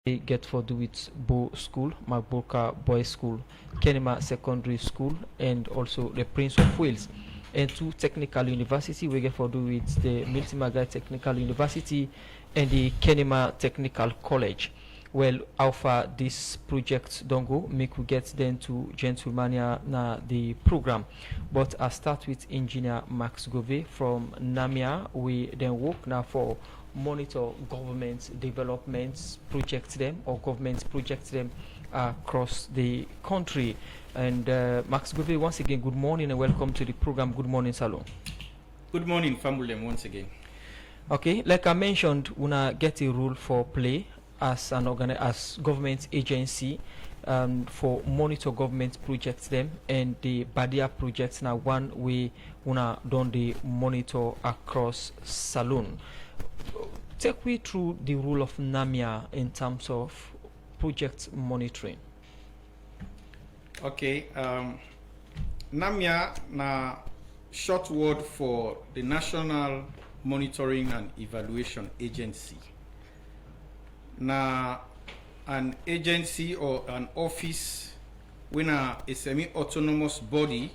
We get for do with Bo School, Magboka Boys School, Kenema Secondary School, and also the Prince of Wales. And two technical university we get for do with the Miltimagai Technical University and the Kenema Technical College. Well, how far this project don't go, make we get then to Gentlemania na the program. But I start with Engineer Max Gove from Namia. We then work now for monitor government developments projects them or government projects them across the country. And Max Gove, once again, good morning and welcome to the program. Good morning, Salon. Good morning, Fambulem, once again. Okay, like I mentioned, una get a rule for play as an as government agency for monitor government projects them, and the BADEA projects now one way una done the monitor across Salon. Take me through the role of NAMIA in terms of project monitoring. Okay, NAMIA na short word for the National Monitoring and Evaluation Agency. Na an agency or an office when a semi-autonomous body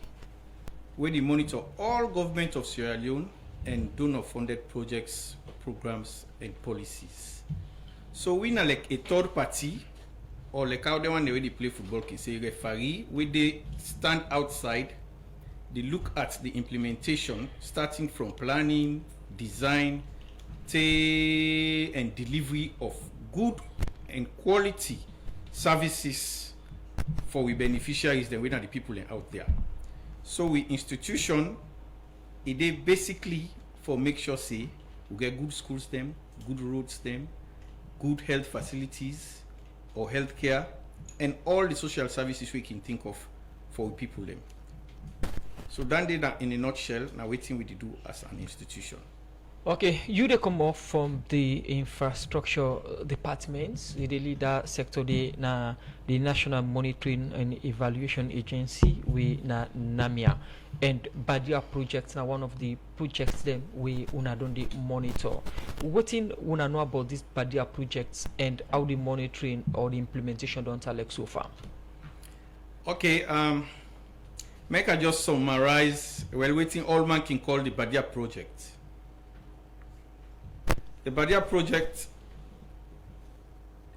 where they monitor all government of Sierra Leone and donor-funded projects, programs, and policies. So we na like a third party, or like how they want to play football, can say referee, where they stand outside, they look at the implementation, starting from planning, design, and delivery of good and quality services for we beneficiaries, then we are the people out there. So we institution, it basically for make sure say we get good schools them, good roads them, good health facilities or healthcare, and all the social services we can think of for people them. So that data in a nutshell, now waiting we do as an institution. Okay, you they come off from the infrastructure departments, the leader sector, the National Monitoring and Evaluation Agency, we na NAMIA, and BADEA projects now one of the projects them we una don the monitor. What in una know about these BADEA projects and how the monitoring or the implementation don't like so far? Okay, make I just summarize. Well, waiting all man can call the BADEA project. The BADEA project,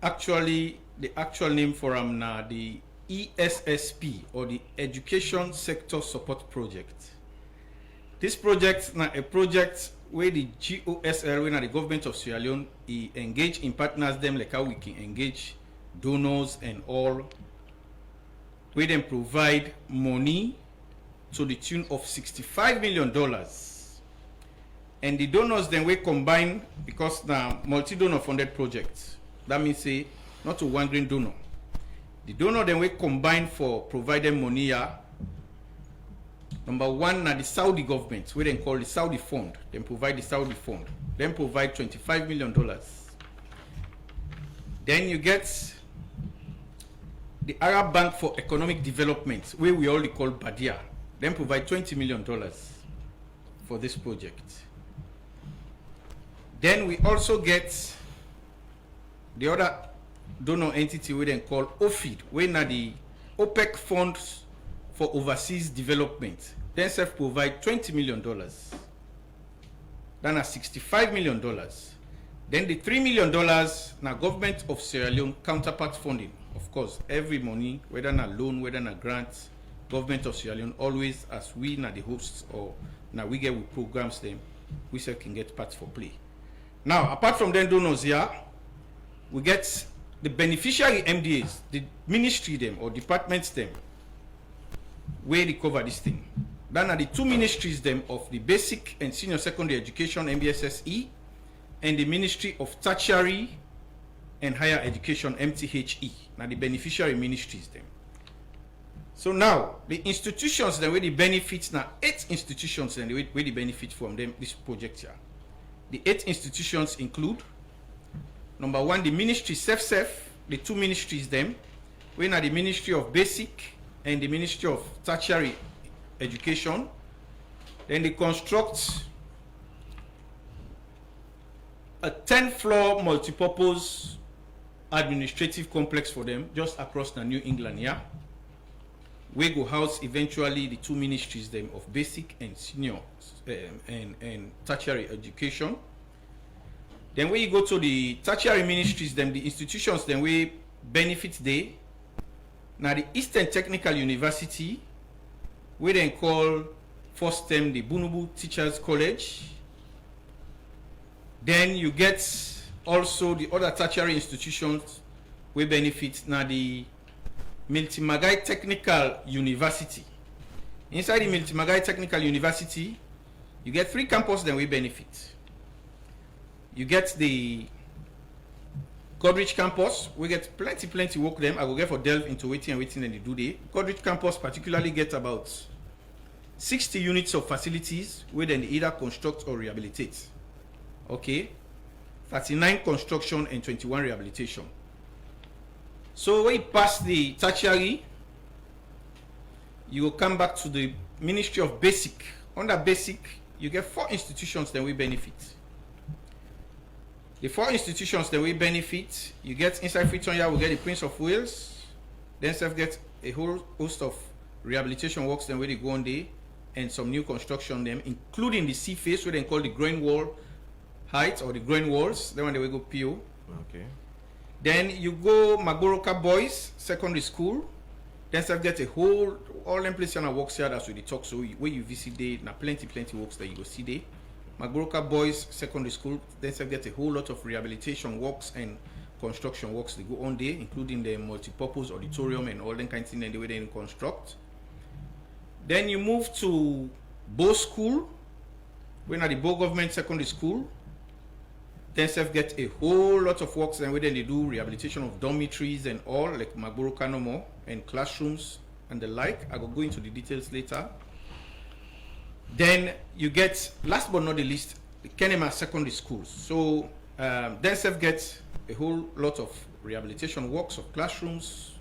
actually, the actual name for them now, the ESSP, or the Education Sector Support Project. This project now a project where the GOSL, when the government of Sierra Leone, engage in partners them like how we can engage donors and all, where them provide money to the tune of $65 million. And the donors then we combine because the multi-donor funded projects. That means say not to one green donor. The donor then we combine for providing money here. Number one, now the Saudi government, we then call the Saudi fund. Then provide the Saudi fund. Then provide $25 million. Then you get the Arab Bank for Economic Development, where we already call BADEA. Then provide $20 million for this project. Then we also get the other donor entity we then call OFID, where now the OPEC funds for overseas development. Then self provide $20 million. Then $65 million. Then the $3 million now government of Sierra Leone counterpart funding. Of course, every money, whether na loan, whether na grant, government of Sierra Leone always as we na the hosts or now we get with programs them, we still can get parts for play. Now, apart from them donors here, we get the beneficiary MDAs, the ministry them or departments them, where they cover this thing. Then are the two ministries them of the basic and senior secondary education, MBSSE, and the Ministry of Tertiary and Higher Education, MTHE. Now the beneficiary ministries them. So now, the institutions that where the benefits, now 8 institutions and where the benefit from them, this project here. The 8 institutions include, number one, the ministry SEF, the 2 ministries them, when are the Ministry of Basic and the Ministry of Tertiary Education. Then they construct a 10-floor multipurpose administrative complex for them just across the New England, yeah. We go house eventually the two ministries them of basic and senior and tertiary education. Then when you go to the tertiary ministries, then the institutions then we benefit they. Now the Eastern Technical University, we then call first term the Bunubu Teachers College. Then you get also the other tertiary institutions we benefit. Now the Miltimagai Technical University. Inside the Miltimagai Technical University, you get 3 campuses that we benefit. You get the Godrich campus, we get plenty work them. I will get for delve into waiting and they do the Godrich campus particularly get about 60 units of facilities where then they either construct or rehabilitate. Okay, 39 construction and 21 rehabilitation. So when you pass the tertiary, you will come back to the Ministry of Basic. Under Basic, you get 4 institutions that we benefit. The 4 institutions that we benefit, you get inside Fritonia, we get the Prince of Wales, then self get a whole host of rehabilitation works then where they go on there, and some new construction them, including the sea face, where they call the Grain Wall Heights or the Grain Walls, then when they will go PO. Okay. Then you go Magoroka Boys Secondary School, then self get a whole, all them places and works here that's where they talk, so where you visit there, now plenty works that you go see there. Magoroka Boys Secondary School, then they get a whole lot of rehabilitation works and construction works they go on there, including the multi-purpose auditorium and all that kind of thing and the way they construct. Then you move to Bow School, when at the Bow Government Secondary School, then they get a whole lot of works and where they do rehabilitation of dormitories and all, like Magoroka no more, and classrooms and the like. I will go into the details later. Then you get, last but not the least, the Kenema Secondary School. So then self gets a whole lot of rehabilitation works of classrooms,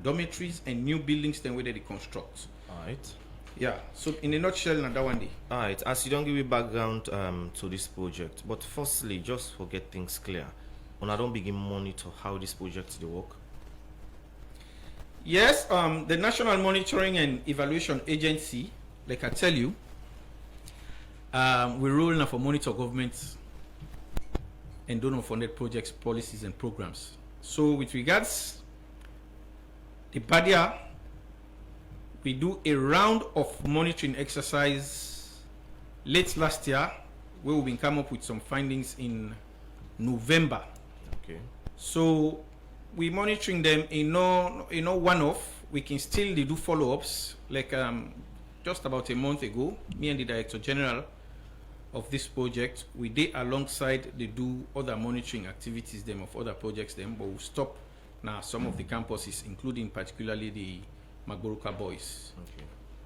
dormitories, and new buildings then where they construct. All right. Yeah. So in a nutshell, that one day. All right. As you don't give me background to this project, but firstly, just for get things clear, when I don't begin monitor how this project they work. Yes. The National Monitoring and Evaluation Agency, like I tell you. We rule now for monitor government and donor funded projects, policies and programs. So with regards the BADEA, we do a round of monitoring exercise late last year where we've been come up with some findings in November. Okay. So we monitoring them in no one-off. We can still do follow-ups. Like just about a month ago, me and the Director General of this project, we did alongside they do other monitoring activities them of other projects them, but we'll stop now some of the campuses, including particularly the Magoroka Boys. Okay.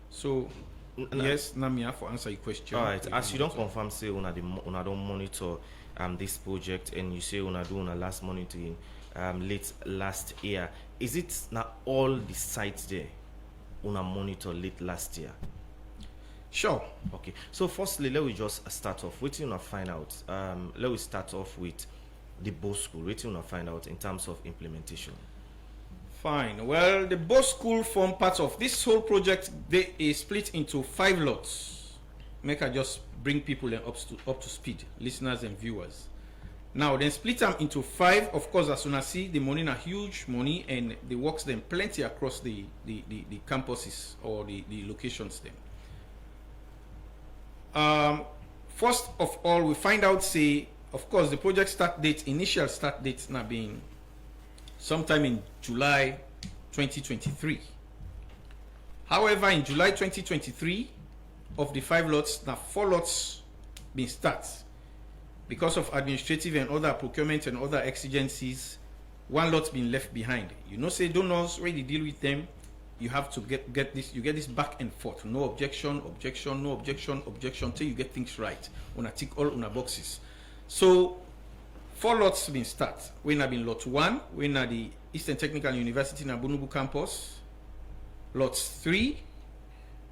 So yes, Namia, for answer your question. All right. As you don't confirm, say una don't monitor this project, and you say una do una last monitoring late last year. Is it now all the sites there una monitor late last year? Sure. Okay. So firstly, let me just start off. What you wanna find out? Let me start off with the Bow School. What you wanna find out in terms of implementation? Fine. Well, the Bow School form part of this whole project. They is split into 5 lots. Make I just bring people up to speed, listeners and viewers. Now, then split them into 5. Of course, as soon as see the money, a huge money, and the works them plenty across the campuses or the locations them. First of all, we find out, say, of course, the project start date, initial start date now being sometime in July 2023. However, in July 2023, of the 5 lots, now 4 lots been start. Because of administrative and other procurement and other exigencies, 1 lot's been left behind. You know, say donors, when you deal with them, you have to get this, you get this back and forth. No objection, no objection, till you get things right. Una tick all una boxes. So 4 lots been start. We have been lot 1, we have the Eastern Technical University in Abunubu campus. Lots 3,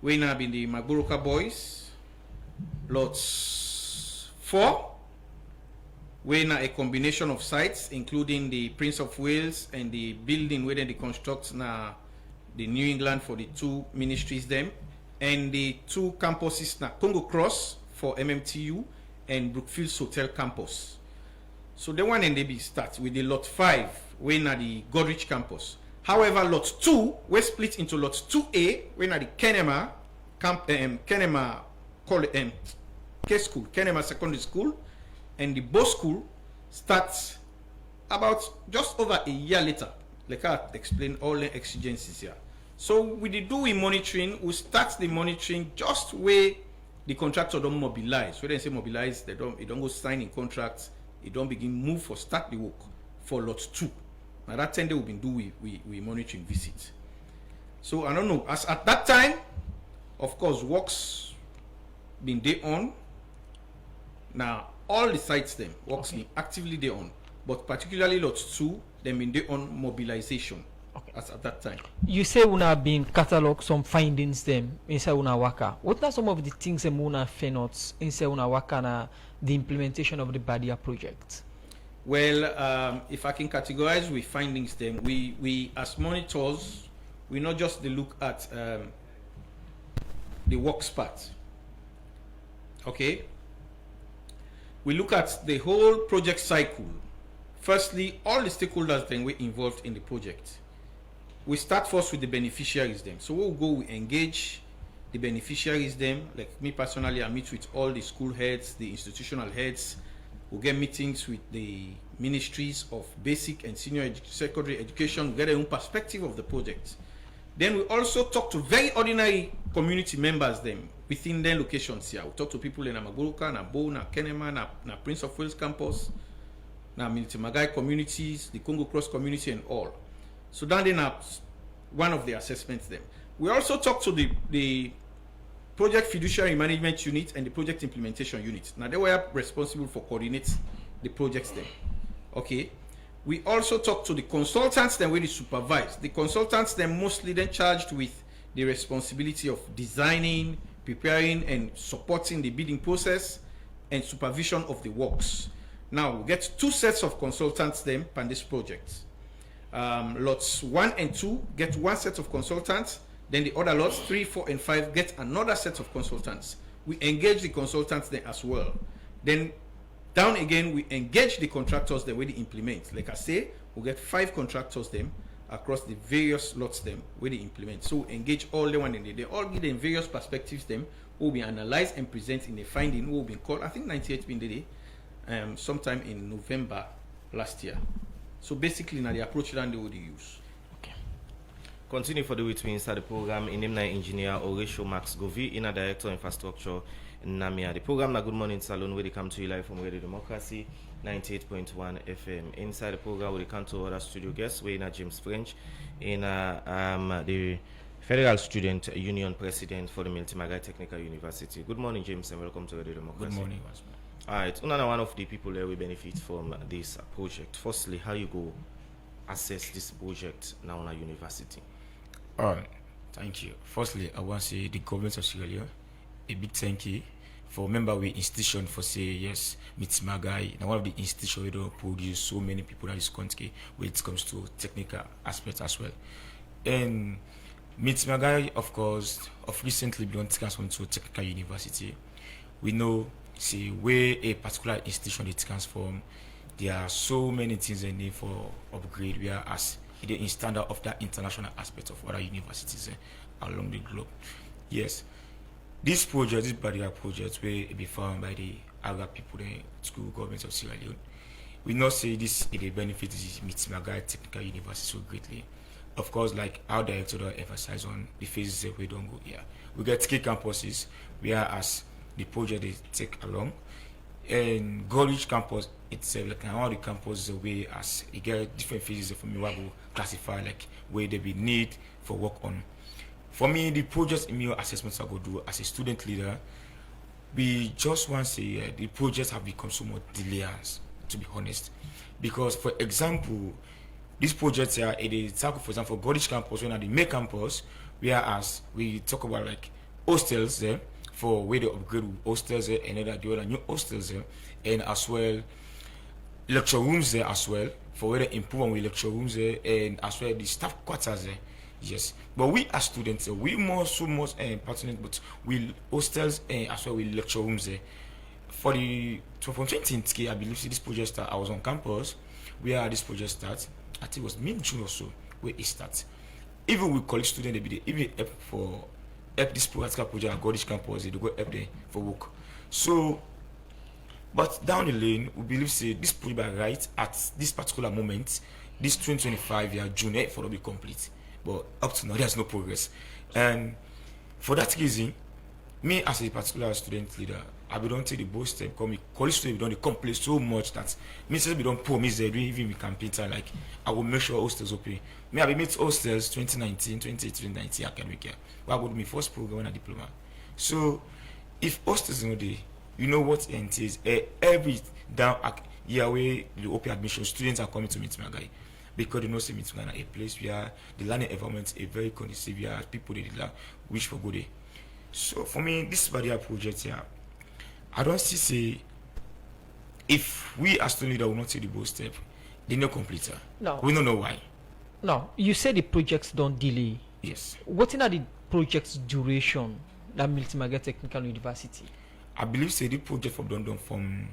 we have been the Magoroka Boys. Lots 4, where na a combination of sites, including the Prince of Wales and the building where they construct na the New England for the two ministries them, and the two campuses na Congo Cross for MMTU and Brookfields Hotel campus. So the one and they be start with the lot 5 where na the Godrich campus. However, lot 2 we split into lot 2A where na the Kenema Kenema K school, Kenema Secondary School, and the Bo School starts about just over a year later. Like I explained all the exigencies here. So with the doing monitoring, we start the monitoring just where the contractor don't mobilize. When they say mobilize, it don't go sign in contracts, it don't begin move for start the work for lot 2. Now that 10 day we've been doing we monitoring visits. So I don't know, as at that time, of course, works been day on. Now all the sites them works been actively day on, but particularly lot 2, them been day on mobilization. As at that time. You say una been catalog some findings them inside una waka. What are some of the things that una fenots inside una waka na the implementation of the BADEA project? Well, if I can categorize with findings them, we as monitors, we not just look at the works part. Okay? We look at the whole project cycle. Firstly, all the stakeholders then were involved in the project. We start first with the beneficiaries them. So we'll go, we engage the beneficiaries them. Like me personally, I meet with all the school heads, the institutional heads. We'll get meetings with the ministries of basic and senior secondary education, get their own perspective of the project. Then we also talk to very ordinary community members them within their locations here. We talk to people in Amagoroka, na Bo, na Kenema, na Prince of Wales campus, na Militimagai communities, the Congo Cross community and all. So then one of the assessments them. We also talk to the project fiduciary management unit and the project implementation unit. Now they were responsible for coordinate the projects then. Okay. We also talk to the consultants then where they supervise. The consultants then mostly then charged with the responsibility of designing, preparing and supporting the bidding process and supervision of the works. Now we get 2 sets of consultants then on this project. Lots 1 and 2 get 1 set of consultants, then the other lots 3, 4 and 5 get another set of consultants. We engage the consultants then as well. Then down again we engage the contractors the way they implement. Like I say, we get 5 contractors them across the various lots them where they implement. So we engage all the one in they all give them various perspectives them will be analyzed and present in a finding will be called, I think 98 been the day sometime in November last year. So basically now the approach that they would use. Okay. Continue for the way to inside the program in name engineer Oresho Max Govi, inner director infrastructure in Namia. The program na Good Morning Salon where they come to you live from Radio Democracy 98.1 FM. Inside the program we come to other studio guests we in James French in the Federal Student Union President for the Militimagai Technical University. Good morning, James, and welcome to Radio Democracy. Good morning. All right, Unana, one of the people that will benefit from this project. Firstly, how you go assess this project now in a university? All right, thank you. Firstly, I want to say the government of Sierra Leone, a big thank you for member we institution for say yes, Militimagai, now one of the institutions we don't produce so many people in this country when it comes to technical aspects as well. And Militimagai, of course, of recently been transformed to a technical university. We know see where a particular institution is transformed, there are so many things they need for upgrade, whereas it is in standard of that international aspect of other universities along the globe. Yes, this project, this BADEA project, where it be found by the other people, the school government of Sierra Leone. We not say this it benefits Militimagai Technical University so greatly. Of course, like our director emphasize on the phases that we don't go here. We get key campuses, whereas the project they take along, and Goldwich campus itself, like all the campuses away as you get different phases for me, I will classify like where they be need for work on. For me, the projects in your assessments I go do as a student leader, we just want to say the projects have become so much delayers, to be honest, because for example, these projects here, it is for example, Goldwich campus, when at the main campus, whereas we talk about like hostels there. For where they upgrade hostels and the other new hostels and as well lecture rooms there as well, for whether improve on the lecture rooms there, and as well the staff quarters there. Yes, but we as students, we more so much pertinent, but we hostels as well with lecture rooms there. For the from 2010, I believe see this project start. I was on campus where this project starts. I think it was mid-June or so where it starts. Even with college students, they be there, even help this practical project at Gordage campus, they go help there for work. So, but down the lane, we believe say this project by right at this particular moment, this 2025 year June, for to be complete. But up to now, there's no progress. And for that reason, me as a particular student leader, I will don't take the bold step because me college students don't complain so much that me say we don't promise they do even we campaign like I will make sure hostels open. Me I will meet hostels 2019, 2019 academic year. What would be first program and diploma? So if hostels no day, you know what it entails. Every down year where you open admission, students are coming to meet my guy. Because they know say meet a place where the learning environment is very conducive, where people they wish for good day. So for me, this BADEA project here, I don't see if we as student leader will not take the bold step, they no complete her. No. We don't know why. Now, you say the projects don't delay. Yes. What in the project's duration that Miltimaga Technical University? I believe say the project for done from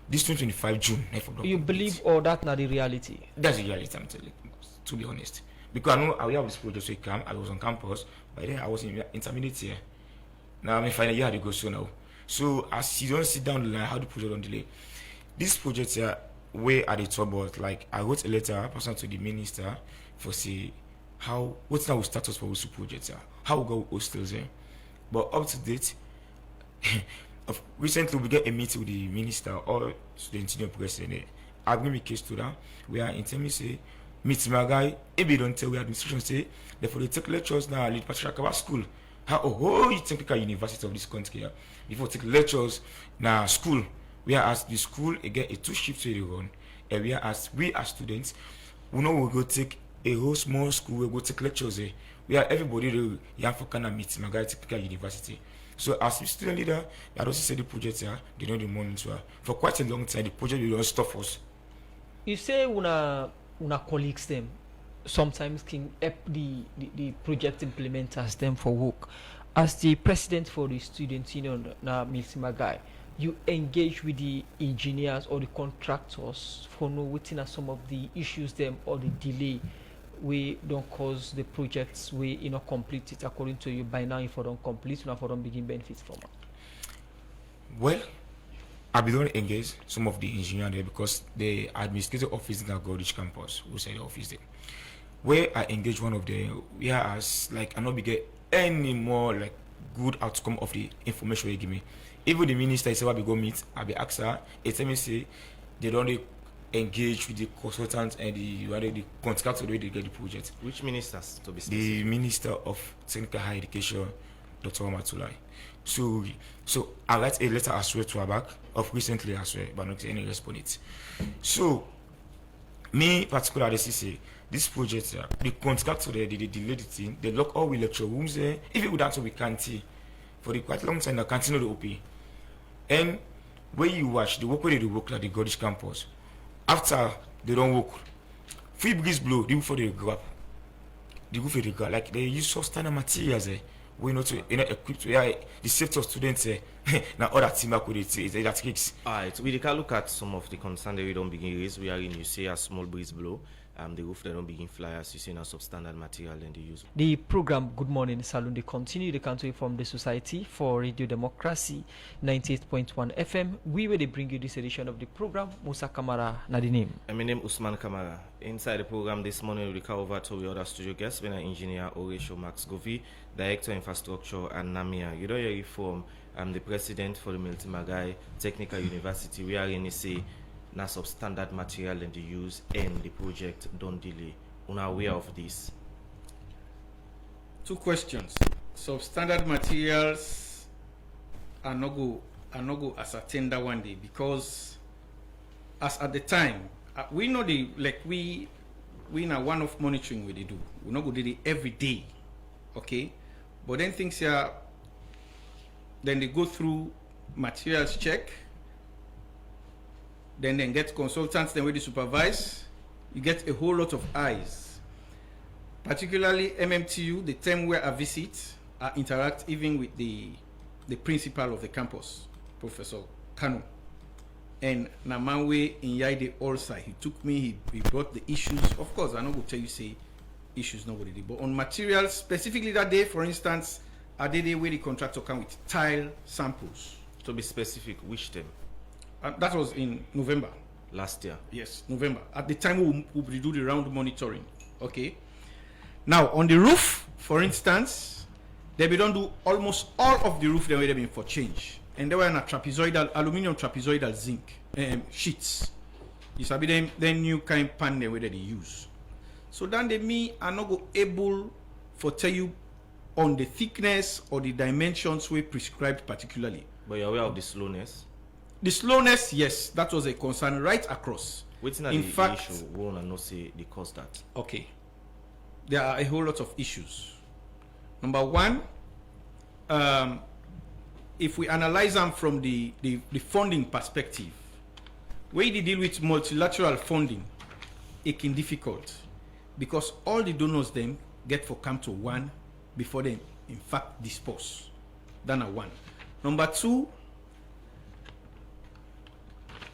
this 2025 June. You believe or that not the reality? That's the reality, I'm telling you, to be honest. Because I know I have this project so I was on campus, but then I was in intermediate year. Now I'm in final year to go so now. So as you don't sit down the line, how the project don't delay. This project here, where are the troubles? Like I wrote a letter personal to the minister for say what's now status for this project here? How we go with hostels here? But up to date, recently we get a meeting with the minister or student union president. I bring me case to that. We are in terms say meet my guy. If they don't tell we administration say therefore they take lectures now at Patrick school. How a whole technical university of this country here. Before take lectures now school. We are as the school again a 2 shifts to run. And we as students, we know we go take a whole small school, we go take lectures there. We are everybody the young for kind of meet my guy technical university. So as a student leader, I also say the project here, they know the money to her. For quite a long time the project will not stop us. You say una colleagues them sometimes can help the project implementers them for work. As the president for the student union now Miltimagai, you engage with the engineers or the contractors for know what are some of the issues them or the delay we don't cause the projects we complete it according to you by now if I don't complete now for don't begin benefits from it. Well, I be don't engage some of the engineers there because the administrative office in Gordage campus who say the office there. Where I engage one of them, we are as like I not be get any more like good outcome of the information you give me. Even the minister is we go meet, I be ask her, it tell me say they don't engage with the consultants and the contractor the way they get the project. Which ministers to be specific? The Minister of Technical Higher Education, Dr. Matulai. So I write a letter as well to her back of recently as well, but not any response. So me particularly say this project here, the contractor there, they delay the thing, they lock all the lecture rooms there. If it would answer we can't see for the quite long time the canteen no open. And when you watch the work where they work like the Gordage campus, after they don't work, free breeze blow, they go for the grab. They go for the grab. Like they use standard materials there. We not to equipped to the safety of students now other team could it that kicks. Alright, we can look at some of the concern that we don't begin raise. We are in you say a small breeze blow. The roof they don't begin fly as you see now substandard material and they use. The program Good Morning Saloon they continue the country from the society for Radio Democracy 98.1 FM. We will bring you this edition of the program. Musa Kamara na the name. My name Usman Kamara. Inside the program this morning we come over to the other studio guests, when engineer Horatio Max Govi, Director Infrastructure and Namia. You don't hear from the president for the Miltimagai Technical University. We are in say na substandard material and the use and the project don't delay. Una aware of this? 2 questions. Substandard materials are not go ascertain that one day because as at the time we know the like we now one of monitoring we they do. We not go do it every day. Okay? But then things here then they go through materials check. then get consultants, then where they supervise, you get a whole lot of eyes. Particularly MMTU, the term where I visit, I interact even with the principal of the campus, Professor Kanu. And Namanwe in Yaide also, he took me, he brought the issues. Of course, I'm not going to tell you, say, issues nobody did. But on materials, specifically that day, for instance, I did a way the contractor come with tile samples. To be specific, which term? That was in November. Last year? Yes, November. At the time we do the round monitoring. Okay. Now, on the roof, for instance, they don't do almost all of the roof they were been for change. And they were in a trapezoidal, aluminum trapezoidal zinc sheets. It's a bit then new kind pan where they use. So then me are not go able for tell you on the thickness or the dimensions we prescribed particularly. But you're aware of the slowness? The slowness, yes, that was a concern right across. In fact, the issue, we want to know say they cause that. Okay. There are a whole lot of issues. Number one, if we analyze them from the funding perspective, where they deal with multilateral funding, it can difficult because all the donors then get for come to one before they in fact dispose. That's a one. Number two,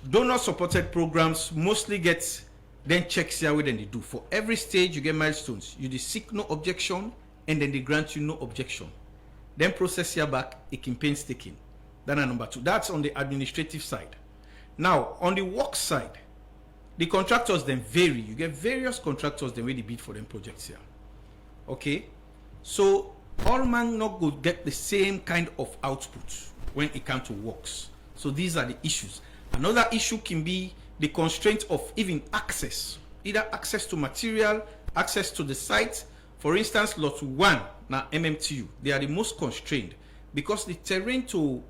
donor supported programs mostly get then checks here where then they do. For every stage you get milestones. You seek no objection and then they grant you no objection. Then process here back, it can painstaking. That's number two. That's on the administrative side. Now, on the work side, the contractors then vary. You get various contractors then where they bid for them projects here. Okay? So, all man not go get the same kind of output when it comes to works. So, these are the issues. Another issue can be the constraint of even access. Either access to material, access to the site. For instance, lot 1, now MMTU, they are the most constrained because the terrain to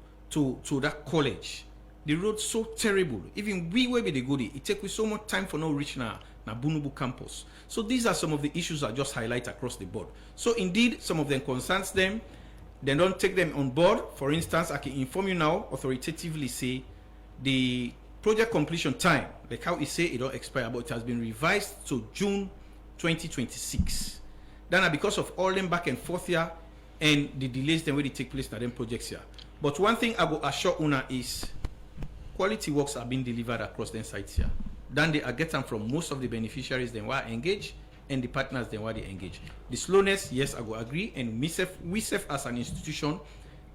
that college, the road so terrible. Even we where they go there, it takes so much time for no reach na Bunubu campus. So these are some of the issues I just highlight across the board. So indeed, some of them concerns them. They don't take them on board. For instance, I can inform you now, authoritatively say, the project completion time, like how it say it don't expire, but it has been revised to June 2026. Then because of all them back and forth here and the delays then where they take place in them projects here. But one thing I will assure Una is quality works are being delivered across the sites here. Then they are getting from most of the beneficiaries then were engaged and the partners then were they engaged. The slowness, yes, I will agree. And we serve as an institution,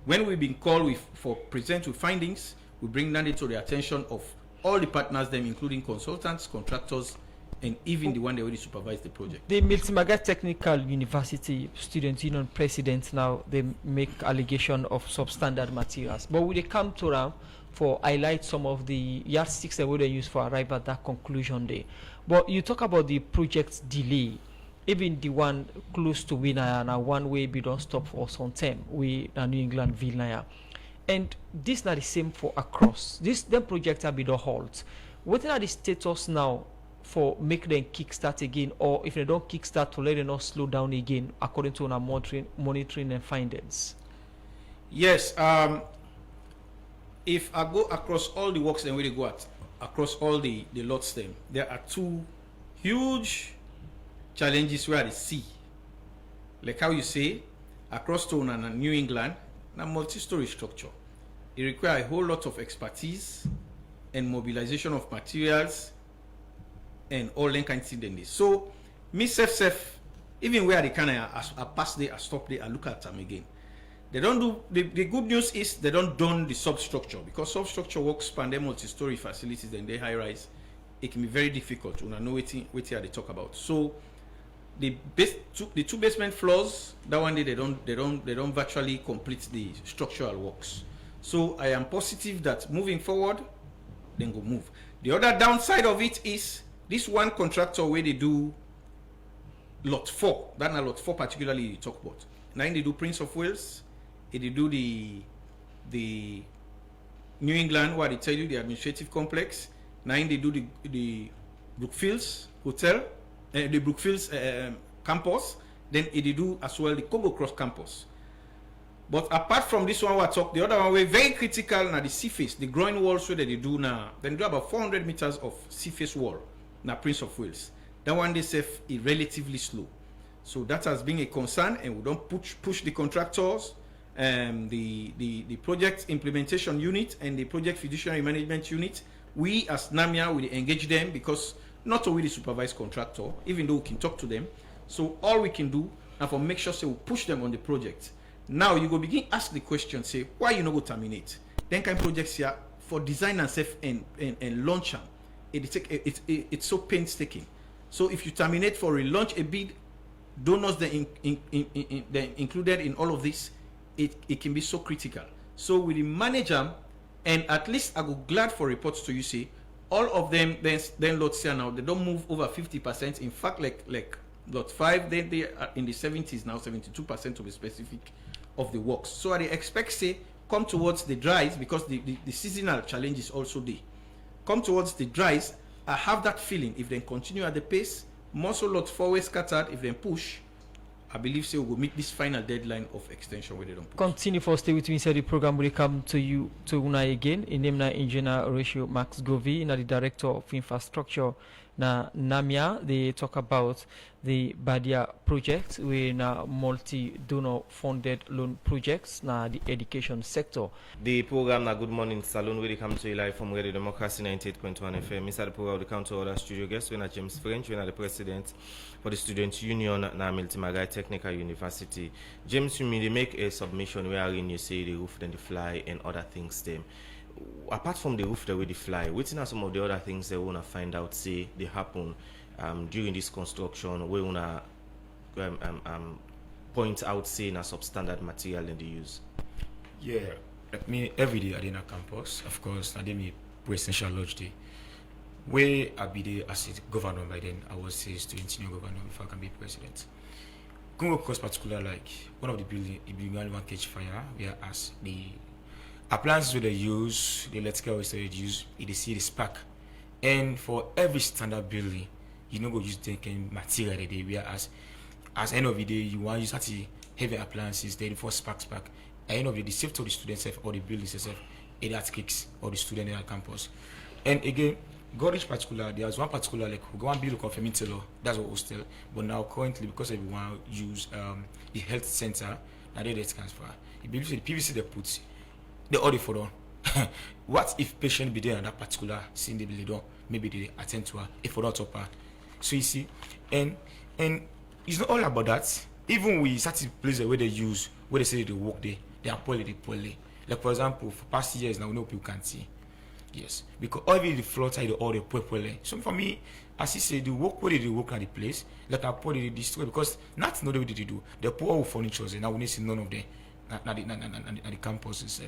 when we've been called for present with findings, we bring that to the attention of all the partners, them including consultants, contractors, and even the one that already supervise the project. The Miltimaga Technical University Student Union president now, they make allegation of substandard materials. But will they come to them for highlight some of the yardsticks that they use for arrive at that conclusion day? But you talk about the project delay, even the one close to Winaya and one way we don't stop for some time, we New England Vilnaya. And this not the same for across. Them projects have been halt. What are the status now for make them kickstart again, or if they don't kickstart to let them not slow down again according to our monitoring and findings? Yes, if I go across all the works then we go at across all the lots them, there are two huge challenges where I see. Like how you say, across town and New England, a multi-story structure. It requires a whole lot of expertise and mobilization of materials and all that kind of things. So, me self, even where they can, I pass there, I stop there, I look at them again. They don't do, the good news is they don't done the substructure, because substructure works span them multi-story facilities and they high rise. It can be very difficult to know what they talk about. So, the two basement floors, that one day they don't virtually complete the structural works. So I am positive that moving forward, then go move. The other downside of it is this one contractor where they do lot 4, that not lot 4 particularly you talk about. Now they do Prince of Wales, they do the New England where they tell you the administrative complex. Now they do the Brookfields Hotel. The Brookfields campus, then they do as well the Kobo Cross campus. But apart from this one, we talk the other one we're very critical now the sea face, the groin walls where they do now. Then do about 400 meters of sea face wall now Prince of Wales. That one they say is relatively slow. So that has been a concern, and we don't push the contractors, the project implementation unit and the project fiduciary management unit. We as NAMIA will engage them because not only the supervised contractor, even though we can talk to them. So all we can do now for make sure say we push them on the project. Now you go begin ask the question, say why you no go terminate? Then kind projects here for design and safe and launch them. It's so painstaking. So if you terminate for a launch a bid, donors then included in all of this, it can be so critical. So we manage them, and at least I go glad for reports to you say all of them then lot say now they don't move over 50%. In fact, like lot 5, they are in the 70s now, 72% to be specific of the works. So I expect say come towards the dries, because the seasonal challenge is also there. Come towards the dries, I have that feeling if they continue at the pace, more so lot 4 way scattered, if they push, I believe say we will meet this final deadline of extension where they don't push. Continue for stay with me, so the program will come to you to una again. In name na engineer Horatio Max Govey, na the director of infrastructure na NAMIA. They talk about the BADEA project, we na multi-donor funded loan projects na the education sector. The program na Good Morning Salon where they come to you live from Radio Democracy 98.1 FM. Inside the program, we come to other studio guests. We na James French, we na the president for the Student Union na Miltimagai Technical University. James, you mean they make a submission wherein you say the roof then the fly and other things them. Apart from the roof the way they fly, waiting are some of the other things they wanna find out say they happen during this construction, we wanna point out say a substandard material in the use. Yeah, like me every day at the campus, of course, I did me presidential lodge day. Where I be there as a governor by then, I was a student senior governor before I can be president. Congo course particular, like one of the building only one catch fire, where as the appliances where they use, the electrical waste they use, they see the spark. And for every standard building, you know go use thinking material that they wear as end of the day you want to use that heavy appliances, they for spark. At the end of the day, the safety of the students or the buildings itself, it that kicks or the student in our campus. And again, Gorich particular, there was one particular like we go and build a confirming law, that's what hostel. But now currently because everyone use the health center, now they transfer. It believes the PVC they put the audit for on. What if patient be there in that particular scene they believe on, maybe they attend to her if for not upper. So you see, and it's not all about that. Even we certain places where they use, where they say they work there, they are poorly. Like for example, for past years now we know people can't see. Yes, because all the floor side all the poorly. So for me, as you say, the work where they work at the place, like I poor they destroy because not know the way they do. They poor with furniture, and now we need to see none of them at the campuses.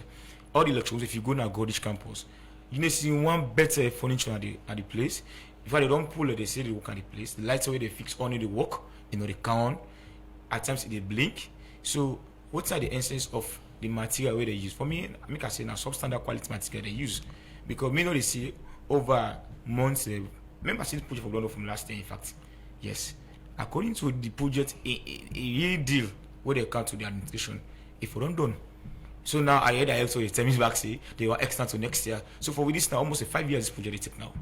All the lectures, if you go now Gordish campus, you need to see one better furniture at the place. If they don't pull it, they say they work at the place. The lights away they fix only the work, they count. At times they blink. So what are the essence of the material where they use? For me, I can say now substandard quality material they use. Because me know they see over months, remember I see the project for London from last year, in fact. Yes. According to the project, a real deal where they come to the administration, if we don't done. So now I heard also they tell me back say they were extend to next year. So for with this now almost 5 years this project they take now.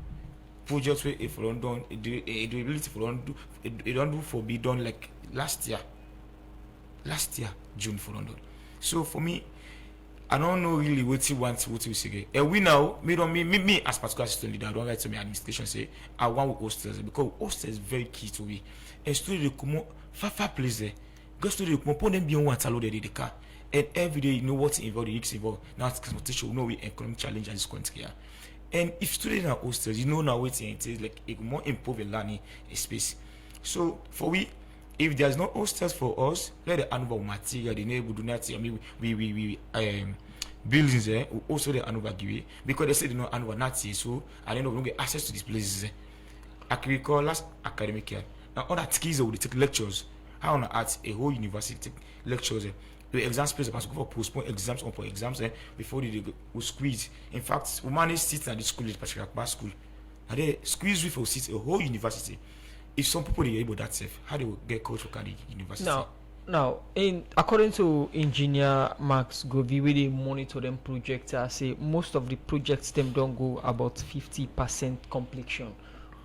Projects where if we don't done, the ability for don't do it don't do for be done like last year, June for London. So for me, I don't know really what you say. And we now, me as particular student leader, I don't write to my administration say I want hostels because hostels is very key to me. And students they come far place there. Go students they come put them beyond one talo the car. And every day you know what's involved, the risks involved. Now it's transportation, you know we economic challenge and this country here. And if students are hostels, you know now what's it is like it more improve the learning space. So for we, if there's no hostels for us, let the annual material, the neighbor do not see. I mean, we buildings there, also the annual give because they say they know annual not see. So I don't know we don't get access to these places. I can recall last academic year. Now all that kids will take lectures. How on at a whole university take lectures. The exam space are go for postpone exams or for exams before they go squeeze. In fact, we manage seats at the school, particular class school. And they squeeze with for seats a whole university. If some people are able that safe, how they will get coach for the university? Now Now, according to engineer Max Govi, we dey monitor them projects. I say most of the projects them don't go about 50% completion.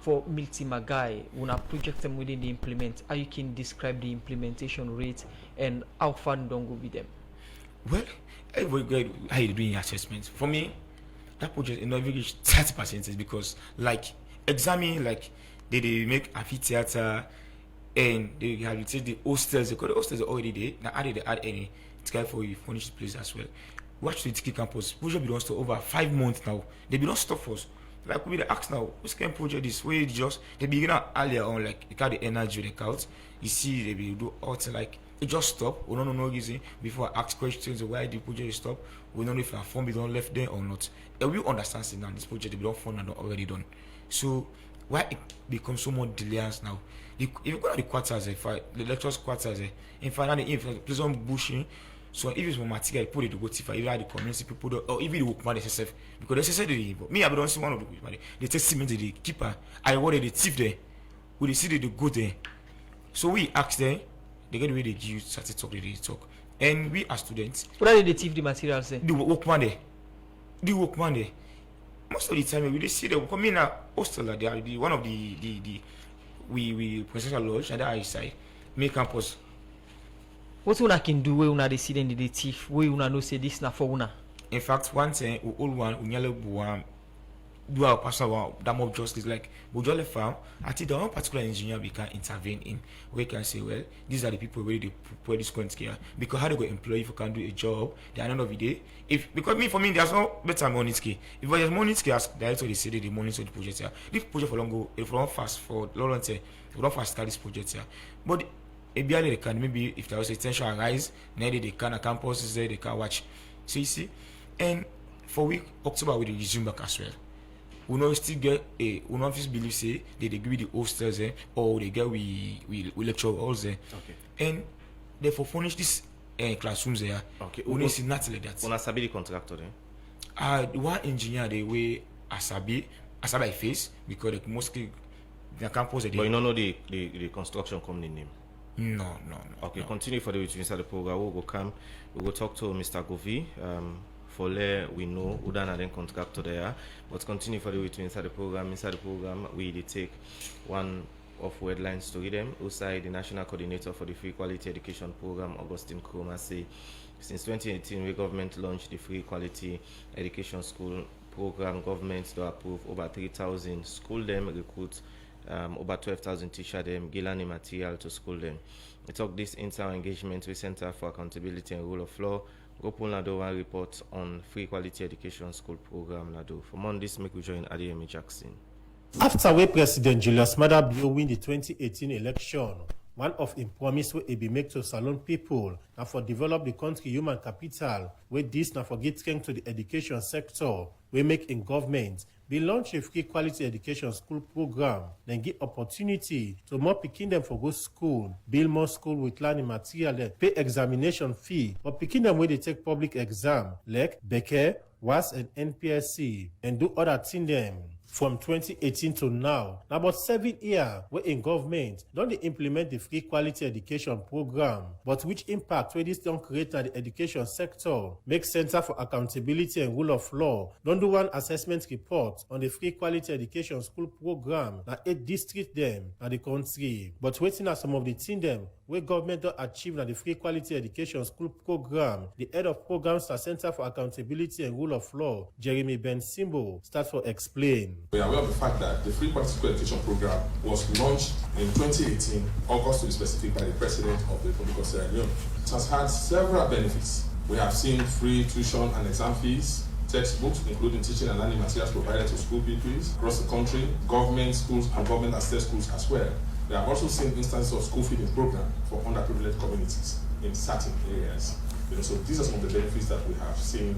For Milty Magai, when a project them within the implement, how you can describe the implementation rate and how far don't go with them? Well, everybody, how you doing your assessments? For me, that project you know reach 30% because like examine like they make amphitheater and they rehabilitate the hostels because the hostels are already there. Now add any it's kind for you furnish the place as well. Watch the Tiki campus project be done stop over 5 months now. They be don't stop for us. Like we the ask now, which kind of project this way just they begin out earlier on like they got the energy they count. You see they be do all like it just stop. We don't know no reason before I ask questions why the project stop. We don't know if our form be done left there or not. And we understand now this project they be done fund and already done. So why it becomes so much delays now? If you go to the quarters, the lectures quarters, in fact, if please don't bushing. So if it's more material, put it to go if I either the community people do, or even the workman SSF because the SSF me I don't see one of the people they take cement the keeper I wanted the thief there we see they go there so we ask them they get the way they give you certain talk they talk and we as students what are the thief the materials there? The workman there most of the time we see them come in a hostel they are one of the we presidential lodge and the side main campus. What una can do when una decide in the thief? Where una know say this na for una? In fact, one thing we all want we do our personal that mob justice like we just found I think the one particular engineer we can intervene in we can say well these are the people where they put this going here because how they go employ if you can do a job at the end of the day if because for me there's no better money ski if there's money ski as director they say they monitor the project here this project for long go if long fast for long term if long fast start this project here but maybe they can maybe if there was a tension arise maybe they can a campus is there they can watch so you see and for week October we resume back as well. We not still get we not believe say they give the hostels or they get we lecture halls there. Okay. And therefore furnish this classrooms there. Okay. We don't see nothing like that. Una sabi the contractor then? The one engineer the way Asabi face because like, mostly the campus. But you don't know the construction company name. No. Okay, continue for the way to inside the program. We'll go talk to Mr. Govi. For there we know who done then contractor there. But continue for the way to inside the program. Inside the program, we take one of headlines story them. Outside the National Coordinator for the Free Quality Education Program, Augustine Kroma, say since 2018, the government launched the Free Quality Education School Program. Government to approve over 3,000 school them, recruit over 12,000 teacher them, give learning material to school them. We talk this inter-engagement with Center for Accountability and Rule of Law. Gopul Nado one report on Free Quality Education School Program Nado. For Mondays, make we join ADM Jackson. After where President Julius Maada Bio win the 2018 election, one of him promise will be make to Salon people and for develop the country human capital, where this now for get strength to the education sector, we make in government, be launch a free quality education school program, then give opportunity to more picking them for go school, build more school with learning material, pay examination fee, or picking them where they take public exam, like BADEA, WAS and NPSC, and do other thing them. From 2018 to now, about 7 years, where in government don't they implement the free quality education program, but which impact where this don't create at the education sector, make Center for Accountability and Rule of Law, don't do one assessment report on the free quality education school program, na 8 districts them at the country. But waiting at some of the things them, where government don't achieve at the free quality education school program, the head of programs at Center for Accountability and Rule of Law, Jeremy Ben Simbo, starts for explain. We are aware of the fact that the free quality school education program was launched in 2018, August to be specific, by the President of the Republic of Sierra Leone. It has had several benefits. We have seen free tuition and exam fees, textbooks, including teaching and learning materials provided to school pupils across the country, government schools and government assisted schools as well. We have also seen instances of school feeding program for underprivileged communities in certain areas. So these are some of the benefits that we have seen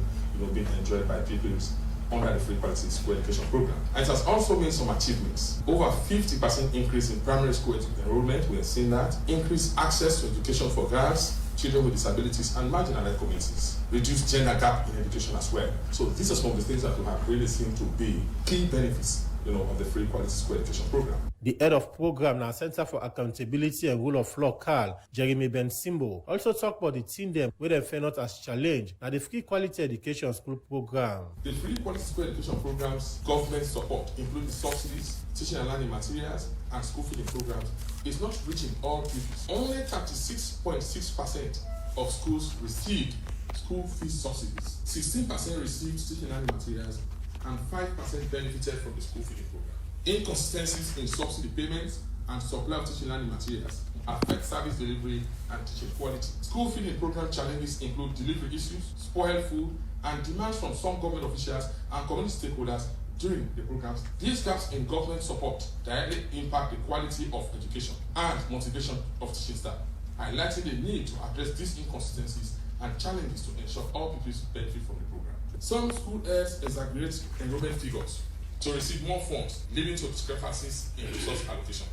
being enjoyed by pupils under the free quality school education program. And it has also made some achievements. Over 50% increase in primary school enrollment, we have seen that. Increased access to education for girls, children with disabilities and marginalized communities. Reduced gender gap in education as well. So these are some of the things that we have really seen to be key benefits of the free quality school education program. The head of program now Center for Accountability and Rule of Law, Carl Jeremy Ben Simbo, also talk about the team them where they fail not as challenge now the free quality education school program. The free quality school education programs government support, including subsidies, teaching and learning materials, and school feeding programs, is not reaching all pupils. Only 36.6% of schools received school fee subsidies. 16% received teaching and learning materials, and 5% benefited from the school feeding program. Inconsistencies in subsidy payments and supply of teaching and learning materials affect service delivery and teaching quality. School feeding program challenges include delivery issues, spoiled food, and demands from some government officials and community stakeholders during the programs. These gaps in government support directly impact the quality of education and motivation of teaching staff, highlighting the need to address these inconsistencies and challenges to ensure all pupils benefit from the program. Some school heads exaggerate enrollment figures to receive more funds, leading to discrepancies in resource allocation.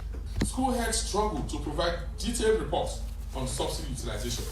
School heads struggle to provide detailed reports on subsidy utilization,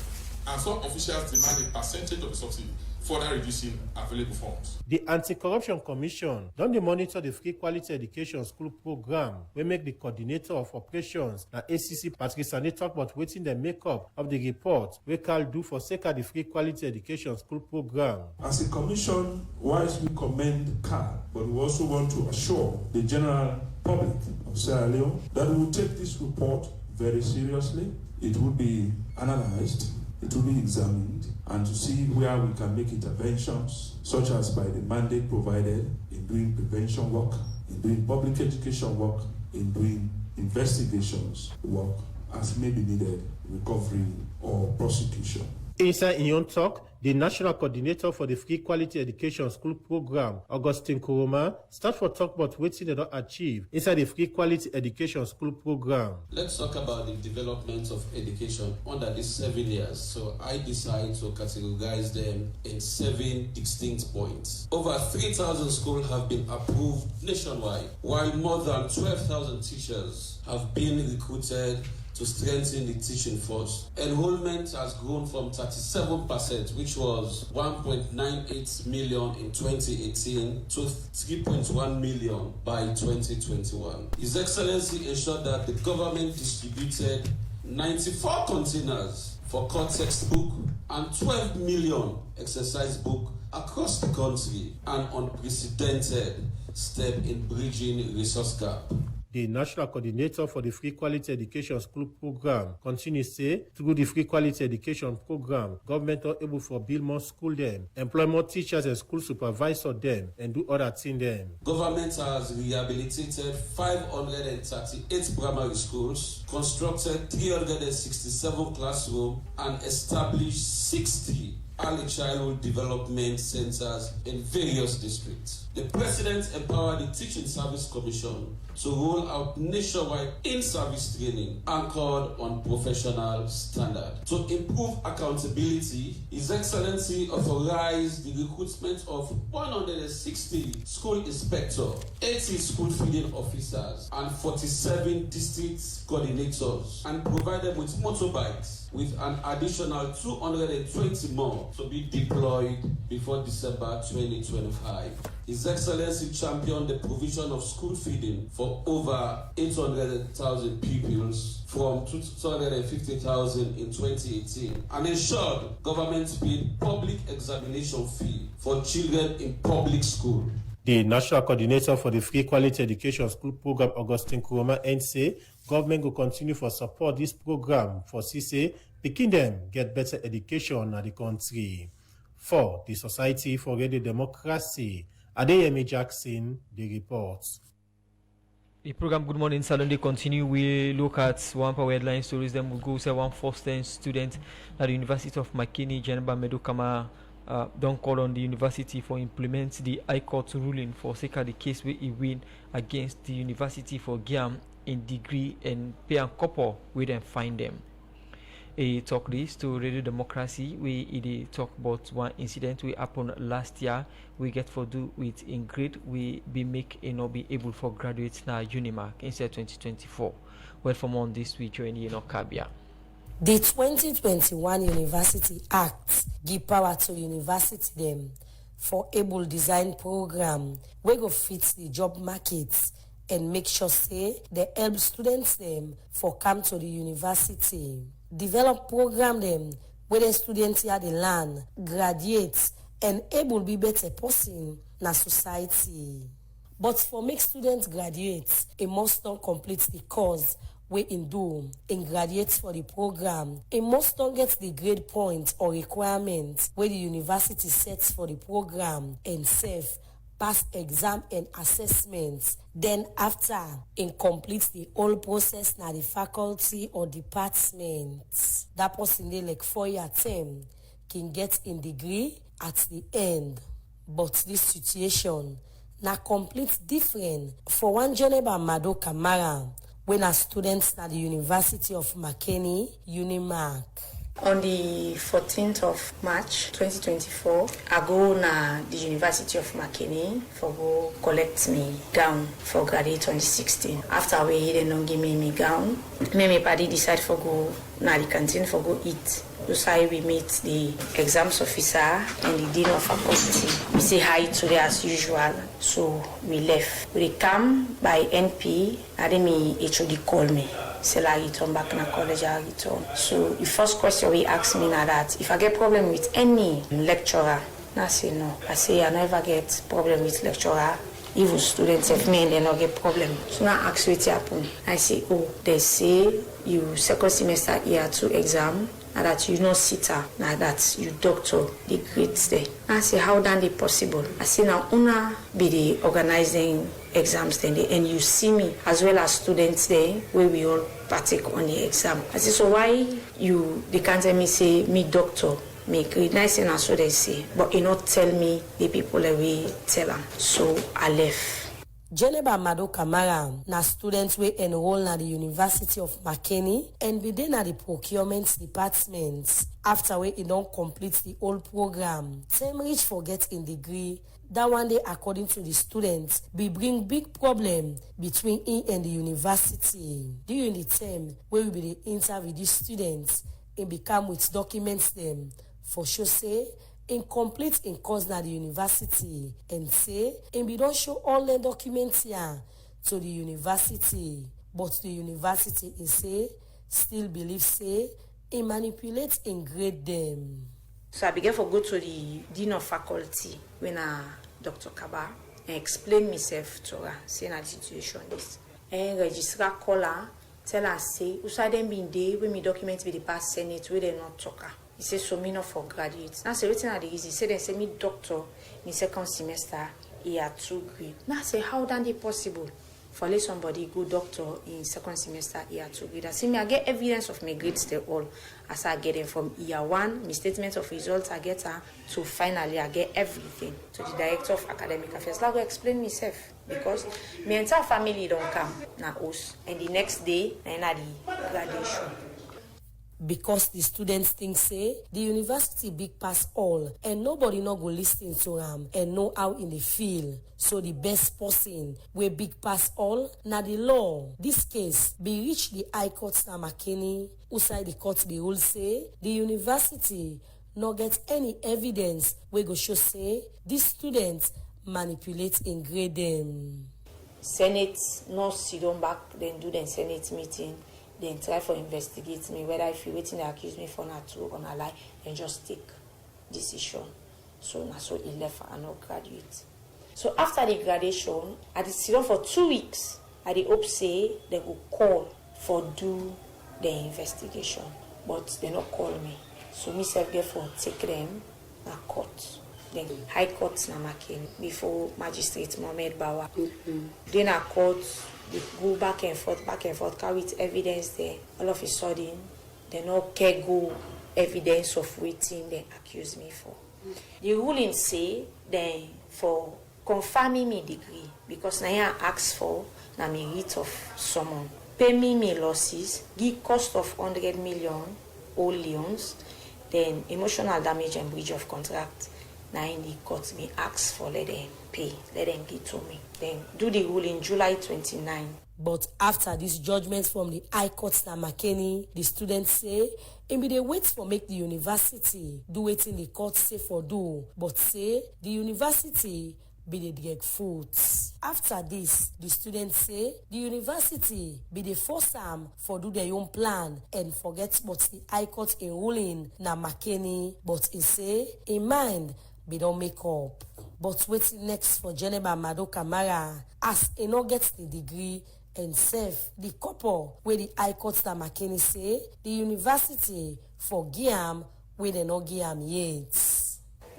and some officials demand a percentage of the subsidy, further reducing available funds. The Anti-Corruption Commission don't monitor the free quality education school program. We make the coordinator of operations, now ACC Patrick Sane, talk about waiting the makeup of the report we can do for sake of the free quality education school program. As a commission, whilst we commend CAR, but we also want to assure the general public of Sierra Leone that we will take this report very seriously. It will be analyzed, it will be examined, and to see where we can make interventions, such as by the mandate provided in doing prevention work, in doing public education work, in doing investigations work, as may be needed, recovery or prosecution. Inside in your talk, the National Coordinator for the Free Quality Education School Program, Augustine Kuroma, start for talk about what they don't achieve inside the Free Quality Education School Program. Let's talk about the development of education under these 7 years. So I decide to categorize them in 7 distinct points. Over 3,000 schools have been approved nationwide, while more than 12,000 teachers have been recruited to strengthen the teaching force. Enrollment has grown from 37%, which was 1.98 million in 2018, to 3.1 million by 2021. His Excellency ensured that the government distributed 94 containers for core textbook and 12 million exercise book across the country, an unprecedented step in bridging resource gap. The National Coordinator for the Free Quality Education School Program continues to say, through the Free Quality Education Program, government are able to build more school them, employ more teachers and school supervisors them, and do other things them. Government has rehabilitated 538 primary schools, constructed 367 classrooms, and established 60 early childhood development centers in various districts. The President empowered the Teaching Service Commission to roll out nationwide in-service training anchored on professional standard. To improve accountability, His Excellency authorized the recruitment of 160 school inspectors, 80 school feeding officers, and 47 district coordinators, and provided with motorbikes, with an additional 220 more to be deployed before December 2025. His Excellency championed the provision of school feeding for over 800,000 pupils from 250,000 in 2018, and ensured government paid public examination fee for children in public school. The National Coordinator for the Free Quality Education School Program, Augustine Kuroma, and say government will continue to support this program for CC, picking them get better education in the country. For the Society for Radio Democracy, Adeyemi Jackson, the reports. The program Good Morning Salon, they continue. We look at one power headline stories. Then we'll go to one first-time student at the University of Makini, Jenba Medokama. Don't call on the university for implement the High Court ruling for sake of the case where he win against the university for GAM in degree and pay and couple we then find them. A talk this to Radio Democracy. We talk about one incident we happened last year. We get for do with in grade we be make and not be able for graduates now Unimark instead 2024. Well, for more on this we join you in Okabia. The 2021 University Act give power to university them for able design program wey go fit the job market and make sure say they help students them for come to the university. Develop program them where the students here they learn, graduate, and able be better person na society. But for make students graduate, it must not complete the course we in do in graduates for the program. It must not get the grade point or requirement where the university sets for the program and safe pass exam and assessments. Then after in complete the whole process na the faculty or department. That person they like 4-year term can get in degree at the end. But this situation na complete different for one Geneva Mado Kamara when a student at the University of Makeni, Unimark. On the 14th of March 2024, I go na the University of Makeni for go collect me gown for graduate 2016. After we they don't give me gown, me party decide for go na the canteen for go eat. So we meet the exams officer and the dean of faculty. We say hi today as usual. So we left. We come by NP, and then me HOD call me. Say I return back in college, I return. So the first question we ask me now that if I get problem with any lecturer, I say no. I say I never get problem with lecturer. Even students of me they not get problem. So now ask what happen. I say, oh, they say you second semester year 2 exam. And that you know sitter, now that you doctor the grades there. I say, how done it possible? I say, now una be the organizing exams then, and you see me as well as students there, where we all partake on the exam. I say, so why they can't tell me say me doctor, me grade? Nice and so they say, but you not tell me the people that we tell them. So I left. Geneva Mado Kamara na students we enroll na the University of Makeni and be then at the procurement department. After we don't complete the whole program, same reach for get in degree. That one day, according to the students, we bring big problem between him and the university. During the term where we be the interview these students and become with documents them for sure say incomplete in course na the university and say and we don't show all the documents here to the university, but the university is say still believe say and manipulate and grade them. So I began for go to the dean of faculty when Dr. Kaba and explain myself to her, saying the situation is. And registrar call her, tell her say, usai them been day when me documents be the past Senate where they not talk her. He says, so me not for graduates. Now, say, written at the easy. Say, they say, me doctor in second semester, year 2 grade. Now, I say, how done it possible for let somebody go doctor in second semester, year 2 grade? I say, me, I get evidence of my grades, they all. As I get them from year 1, my statement of results, I get her. So finally, I get everything to the director of academic affairs. Like, I go explain myself. Because my entire family don't come, na us. And the next day, na the graduation. Because the students think say the university big pass all and nobody not go listen to them and know how in the field. So the best person where big pass all na the law. This case be reach the high court na Makeni, outside the court the rule say the university not get any evidence where go show say these students manipulate and grade them. Senate no sit on back then do the Senate meeting. Then try for investigate me whether if you waiting they accuse me for not true or not lie and just take decision. So now so he left and no graduate. So after the graduation, I did sit on for 2 weeks. I did hope say they will call for do the investigation, but they not call me. So myself therefore take them na court. Then high court na Makeni before magistrate Mohamed Bawa. Then a court. We go back and forth, carry with evidence there. All of a sudden, they no care go evidence of waiting they accuse me for. The ruling say then for confirming me degree, because now I ask for na merit of someone. Pay me losses, give cost of 100 million all Leones, then emotional damage and breach of contract. Now in the court me ask for let them pay. Let them give to me. Then do the rule in July 29. But after this judgment from the High Court na Makeni, the students say im be dey wait for make the university do wetin the court say for do, but say the university be dey drag foot. After this, the students say the university be dey force am for do their own plan and forget what the High Court in ruling na Makeni, but he say in mind be don make up. But wetin next for Jeneba Mado Kamara as he no get the degree and sef the couple wey the High Court na Makeni say the university for give am wey dem no give am yet.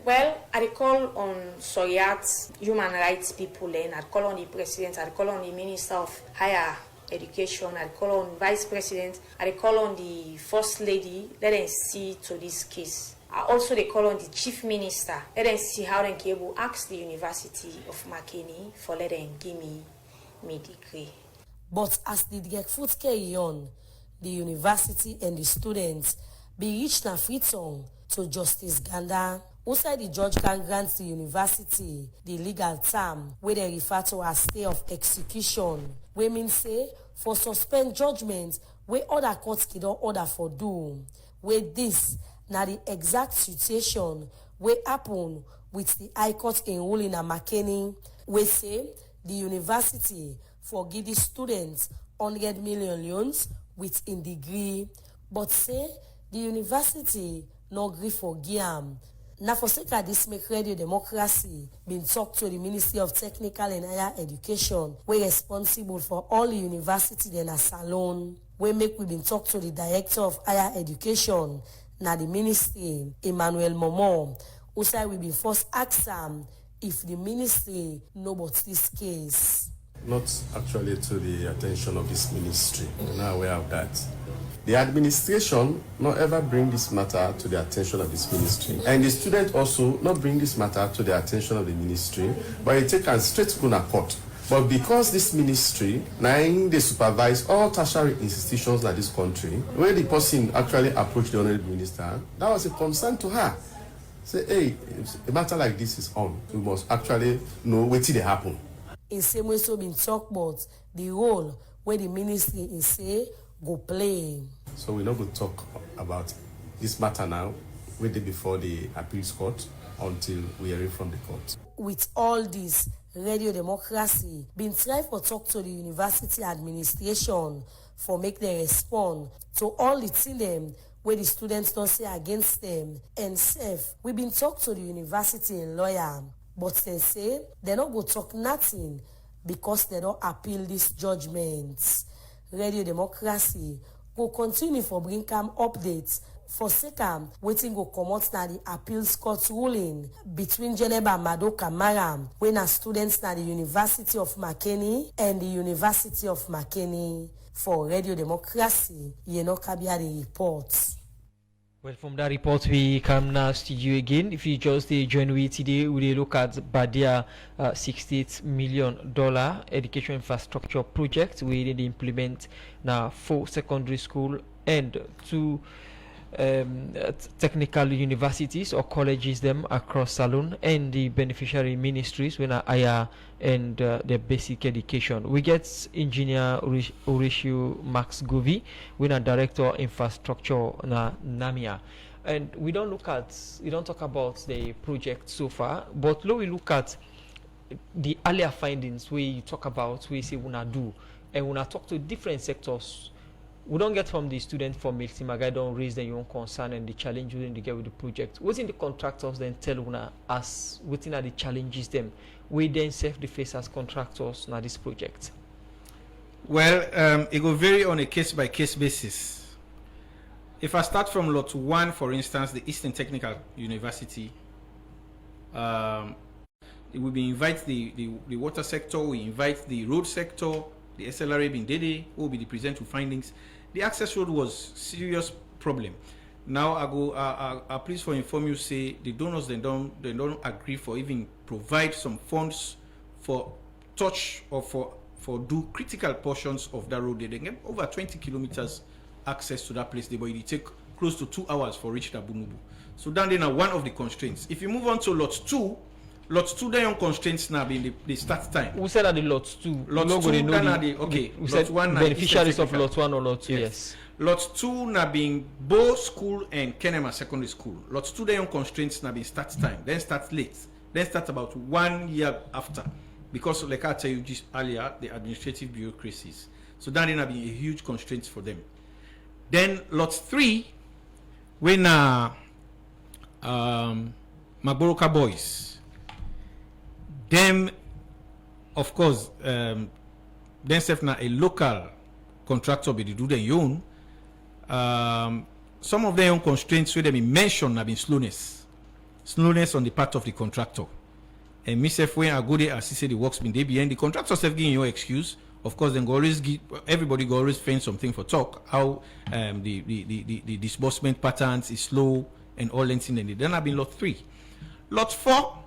Well, I call on Soyat human rights people, and I call on the president, I call on the minister of higher education, I call on vice president, I call on the first lady. Let them see to this case. I also they call on the chief minister. Let them see how they can able ask the University of Makeni for let them give me degree. But as the drag foot carry on, the university and the students be reached na free tongue to Justice Ganda. Outside the judge can grant the university the legal term where they refer to as stay of execution. We mean say for suspend judgment where other courts can order for do. Where this na the exact situation where happen with the High Court in ruling na Makeni, we say the university for give the students 100 million loans with in degree, but say the university no agree for giam. Now for sake of this make Radio Democracy been talked to the Ministry of Technical and Higher Education, we responsible for all the university in a salon. We been talked to the Director of Higher Education, na the ministry, Emmanuel Momo, who said we been first ask them if the ministry know about this case. Not actually to the attention of this ministry. We're not aware of that. The administration not ever bring this matter to the attention of this ministry. And the student also not bring this matter to the attention of the ministry, but it take us straight to court. But because this ministry, they supervise all tertiary institutions in this country, where the person actually approached the honorable minister, that was a concern to her. Say, hey, a matter like this is on. We must actually know what did happen. In same way, so been talk about the role where the ministry is say go play. So we're not going to talk about this matter now, wait before the appeals court until we hear it from the court. With all this, Radio Democracy been trying to talk to the university administration for make them respond to all the things them where the students don't say against them. And safe, we been talk to the university in lawyer, but they say they not go talk nothing because they don't appeal these judgments. Radio Democracy will continue for bring come updates for second waiting go come out na the appeals court ruling between Jeneba Mado Kamara when are students na the University of Makeni and the University of Makeni. For Radio Democracy, Yeno Kabia the reports. Well, from that report, we come now to you again. If you just join we today, we look at BADEA $68 million education infrastructure project. We did implement now 4 secondary school and 2 technical universities or colleges them across Salon, and the beneficiary ministries when higher and the basic education. We get engineer Horatio Max Govi, when a director of infrastructure na Namia. And we don't talk about the project so far, but we look at the earlier findings we talk about, we say we do, and we talk to different sectors. We don't get from the students from Miltimagai don't raise their own concern and the challenge we get with the project. Within the contractors then tell una as within the challenges them, we then self the face as contractors now this project. Well, it will vary on a case by case basis. If I start from lot 1, for instance, the Eastern Technical University, we invite the water sector, we invite the road sector, the SLRA being BADEA, who will be the present with findings. The access road was serious problem. Now I please for inform you say the donors they don't agree for even provide some funds for touch or for do critical portions of that road. They get over 20 kilometers access to that place. But it take close to 2 hours for reach Bunubu. So down there now one of the constraints. If you move on to lot 2, Lot 2 then on constraints now being the start time. We said at the lot 2. Lot 2 then are the okay. We said lot 1 beneficiaries of lot 1 or lot 2. Yes. Lot 2 now being Bo School and Kenema Secondary School. Lot 2 then on constraints now being start time. Then start late. Then start about 1 year after. Because like I tell you just earlier, the administrative bureaucracies. So that will be a huge constraint for them. Then lot 3, when Magboroka boys, them of course themselves now a local contractor be do their own. Some of their own constraints where they been mentioned have been slowness on the part of the contractor. And myself when I go there, I see the works been there behind the contractors have given your excuse. Of course, then go always give everybody go always find something for talk. How the disbursement patterns is slow and all that thing. And then I've been lot 3, lot 4.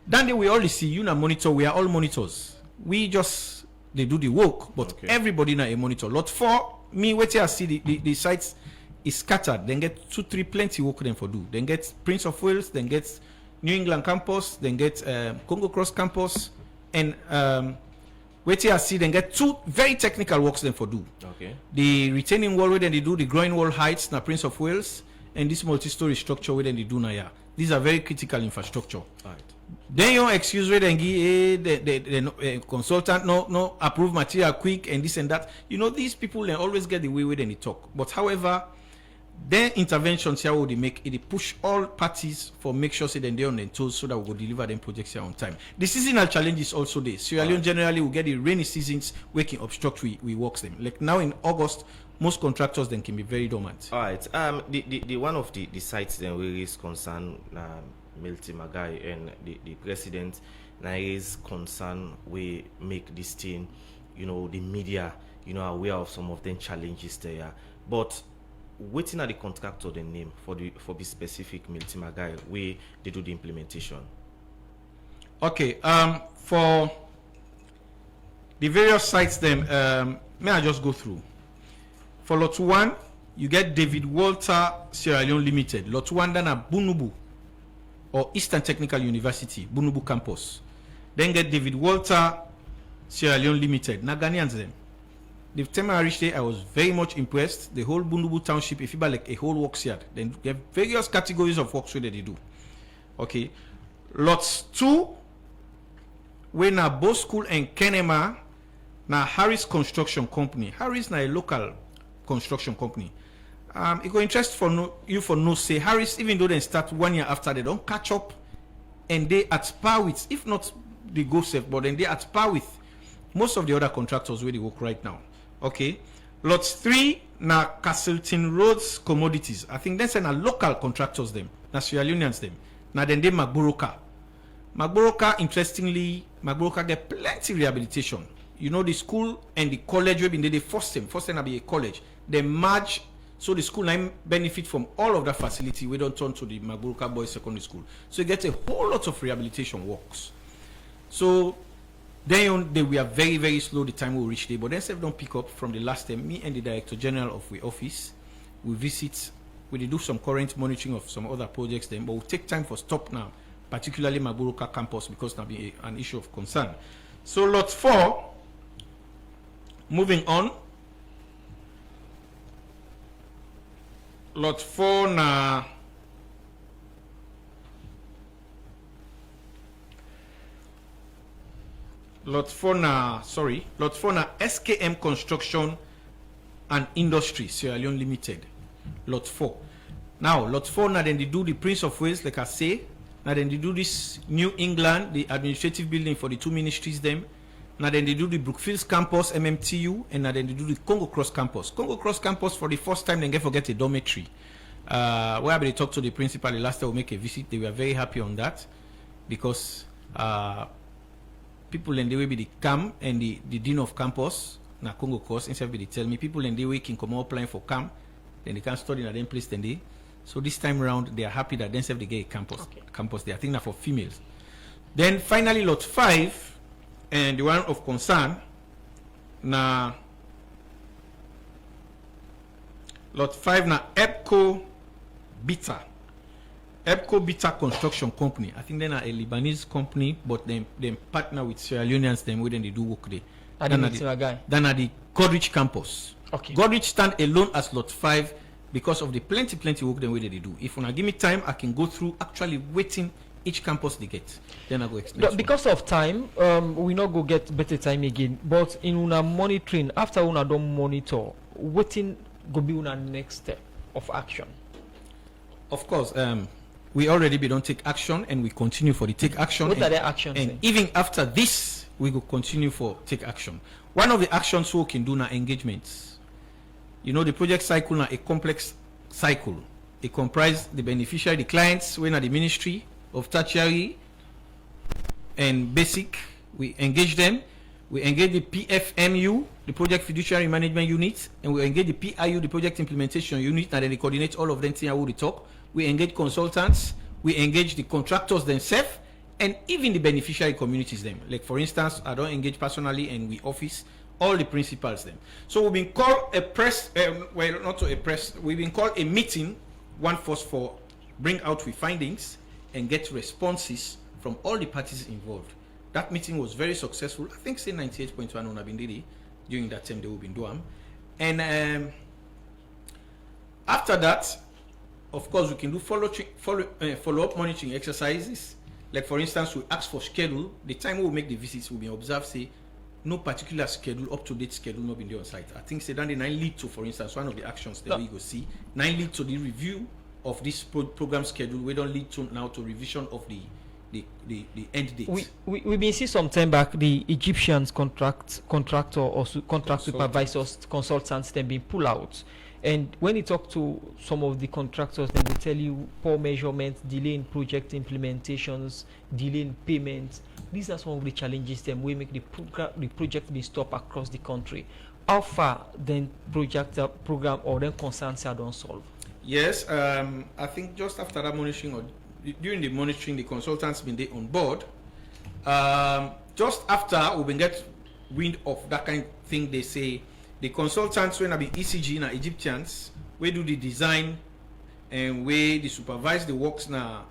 Then we always see you now monitor. We are all monitors. We just they do the work, but everybody now a monitor. Lot 4, me wait till I see the sites is scattered. Then get 2-3 plenty work them for do. Then get Prince of Wales. Then get New England campus. Then get Congo Cross campus and. Wait till I see then get 2 very technical works then for do. Okay. The retaining wall where then they do the growing wall heights na Prince of Wales and this multi-story structure where then they do na yeah. These are very critical infrastructure. Right. Then you excuse where then give the consultant no approve material quick and this and that. You know these people they always get the way where then they talk. But however, their interventions here will they make it push all parties for make sure say then they on their toes so that we will deliver them projects here on time. The seasonal challenge is also there. Sierra Leone generally will get the rainy seasons where can obstruct we works them. Like now in August, most contractors then can be very dormant. All right. The one of the sites then we raise concern Milty Magai and the president now is concern we make this thing, you know, the media, you know, aware of some of them challenges there. But waiting at the contractor the name for the specific Milty Magai where they do the implementation. Okay, for the various sites then may I just go through. For lot 1, you get David Walter Sierra Leone Limited. Lot 1 then at Bunubu or Eastern Technical University, Bunubu campus. Then get David Walter Sierra Leone Limited. Ghanaians them. The time I reached there, I was very much impressed. The whole Bunubu township, if you buy like a whole works yard, then you have various categories of works that they do. Okay. Lots 2, when na Bo School and Kenema, na Harris Construction Company. Harris na a local construction company. It go interest for you for no say Harris, even though they start 1 year after, they don't catch up, and they at par with, if not they go safe, but then they at par with most of the other contractors where they work right now. Okay, lots 3 na Castleton Roads Commodities. I think that's a local contractors them, na Sierra Leoneans them. Now then they Magboroka. Magboroka, interestingly, Magboroka get plenty rehabilitation. You know the school and the college where they force them to be a college. They merge, so the school now benefit from all of that facility. We don't turn to the Magboroka Boys Secondary School. So you get a whole lot of rehabilitation works. So then we are very, very slow the time we reach there, but then self don't pick up from the last time. Me and the Director General of the office, we visit, we do some current monitoring of some other projects then, but we'll take time for stop now, particularly Magboroka campus, because now be an issue of concern. So lot 4, moving on. Lot 4 na Lot 4 na SKM Construction and Industry Sierra Leone Limited. Lot 4. Now, Lot 4 now then they do the Prince of Wales, like I say. Now then they do this New England, the administrative building for the 2 ministries them. Now then they do the Brookfields campus, MMTU, and now then they do the Congo Cross campus. Congo Cross campus for the first time they forget a dormitory. Where they talked to the principal the last time we make a visit, they were very happy on that because people in the way be the CAM and the dean of campus, na Congo Cross, instead they tell me people in the way can come out applying for CAM, then they can study in a them place then they. So this time around they are happy that themselves they get a campus there. I think that for females. Then finally lot 5 and the one of concern na lot 5 na EPCO Beta. EBCO Bita Construction Company. I think they're a Lebanese company, but they partner with Sierra Leoneans them when they do work there. Then at the Godrich campus. Okay. Godrich stand alone as lot 5 because of the plenty work them way they do. If you give me time, I can go through actually waiting each campus they get. Then I go explain. Because of time, we not go get better time again. But in una monitoring, after una don't monitor, waiting go be una next step of action. Of course, we already don't take action, and we continue for the take action. What are the actions? And even after this, we will continue for take action. One of the actions we can do now engagements. You know, the project cycle now a complex cycle. It comprises the beneficiary, the clients, when at the ministry of tertiary and basic. We engage them. We engage the PFMU, the project fiduciary management unit, and we engage the PIU, the project implementation unit, and then they coordinate all of them. See how we talk. We engage consultants, we engage the contractors themselves, and even the beneficiary communities them. Like for instance, I don't engage personally, and we office all the principals them. So we've been called a press, well, not to a press, we've been called a meeting, one first for bring out with findings and get responses from all the parties involved. That meeting was very successful. I think say 98.1 on Abindidi during that time they will be in Duam. And after that, of course, we can do follow-up monitoring exercises. Like, for instance, we ask for schedule. The time we will make the visits will be observed, say, no particular schedule, up-to-date schedule, not been there on site. I think, say, that the 9 lead to, for instance, one of the actions that we go see, 9 lead to the review of this program schedule. We don't lead to now to revision of the end date. We've been see some time back the Egyptians contractor or contract supervisors, consultants, then being pulled out. And when you talk to some of the contractors, then they tell you poor measurements, delay in project implementations, delay in payments. These are some of the challenges then we make the project be stopped across the country. How far then program or then concerns are don't solve? Yes, I think just after that monitoring or during the monitoring, the consultants been there on board. Just after we been get wind of that kind of thing, they say the consultants when I be ECG na Egyptians, we do the design and we the supervise the works na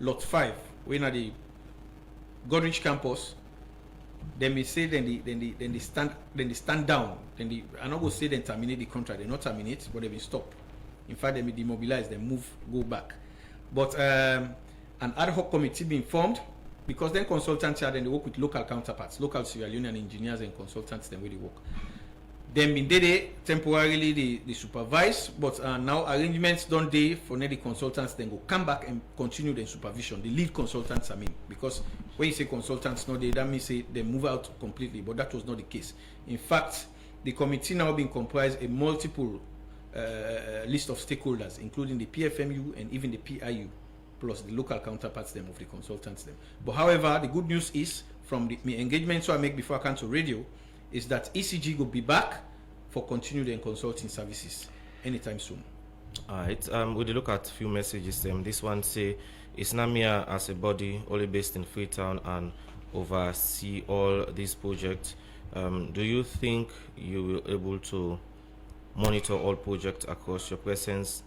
lot 5, when at the Godrich campus. Then we say then they stand down. Then I not go say then terminate the contract. They not terminate, but they will stop. In fact, they will demobilize, they move, go back. But an ad hoc committee being formed, because then consultants are then they work with local counterparts, local Sierra Leonean engineers and consultants, then where they work. Then in day temporarily they supervise, but now arrangements don't day for the consultants then go come back and continue the supervision. The lead consultants I mean, because when you say consultants not they, that means say they move out completely, but that was not the case. In fact, the committee now being comprised a multiple list of stakeholders, including the PFMU and even the PIU, plus the local counterparts them of the consultants them. But however, the good news is from the engagements I make before I come to radio, is that ECG will be back for continued and consulting services anytime soon. Alright, we'll look at a few messages. This one say, Islamia as a body only based in Freetown and oversee all these projects. Do you think you will be able to monitor all projects across? Your presence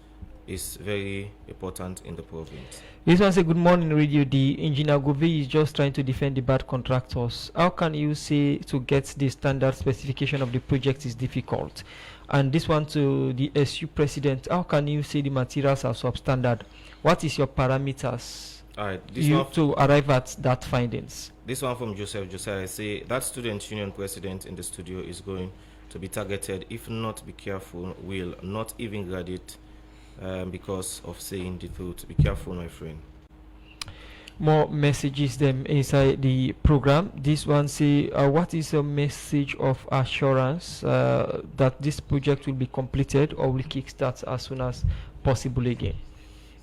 is very important in the province. This one say, good morning radio. The engineer Gove is just trying to defend the bad contractors. How can you say to get the standard specification of the project is difficult? And this one to the SU president, how can you say the materials are substandard? What is your parameters to arrive at that findings? This one from Josiah say that student union president in the studio is going to be targeted. If not be careful, will not even graduate because of saying the truth. Be careful, my friend. More messages them inside the program. This one say, what is a message of assurance that this project will be completed or will kickstart as soon as possible again?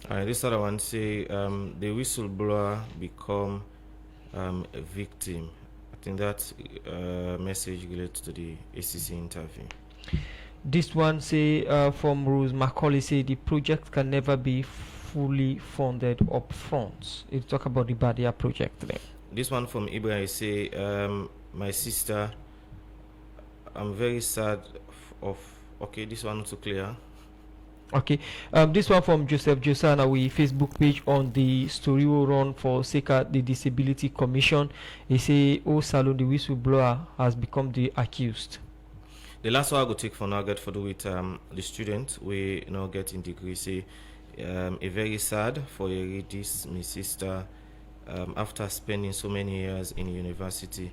This other one say, the whistleblower become a victim. I think that message relates to the ACC interview. This one say from Rose Macaulay say the project can never be fully funded up front. It talk about the BADEA project then. This one from Ibrahim say, my sister, I'm very sad of okay, this one not so clear. Okay, this one from Joseph Josana, we Facebook page on the story will run for Seka the Disability Commission. He say, "Oh, Salon, the whistleblower has become the accused." The last one I go take for now get for do with the student we now get in degree say a very sad for a this my sister after spending so many years in university.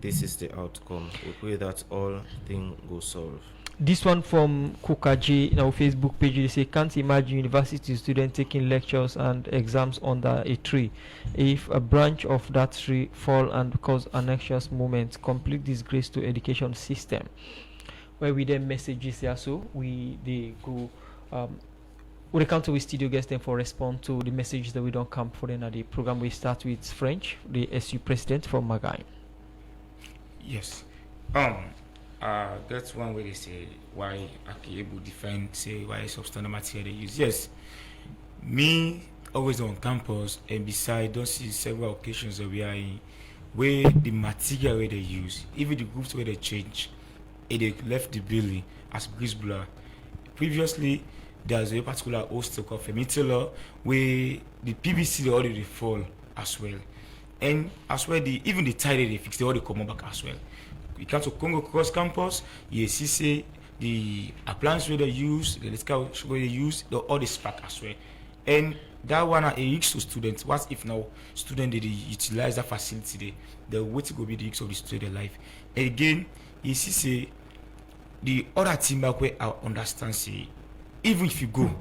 This is the outcome. We pray that all things go solve. This one from Kukaji in our Facebook page, they say, "Can't imagine university students taking lectures and exams under a tree. If a branch of that tree fall and cause an anxious moment, complete disgrace to education system." Where we then messages here, so they go we come to the studio guests then for respond to the messages that we don't come for then at the program. We start with French, the SU president from Magai. Yes. That's one way they say why Akiyebu define say why substandard material they use. Yes. Me always on campus and beside don't see several occasions that we are in where the material where they use, even the groups where they change, they left the building as Grisbula. Previously there's a particular hostel called Femitilla where the PVC they already fall as well. And as well even the tire they fix they already come back as well. We come to Congo Cross Campus, you see say the appliance where they use, the electrical where they use, all the spark as well. And that one are a risk to students. What if now students they utilize that facility the way to go be the risk of the student life. And again, you see say the other team back where I understand say even if you go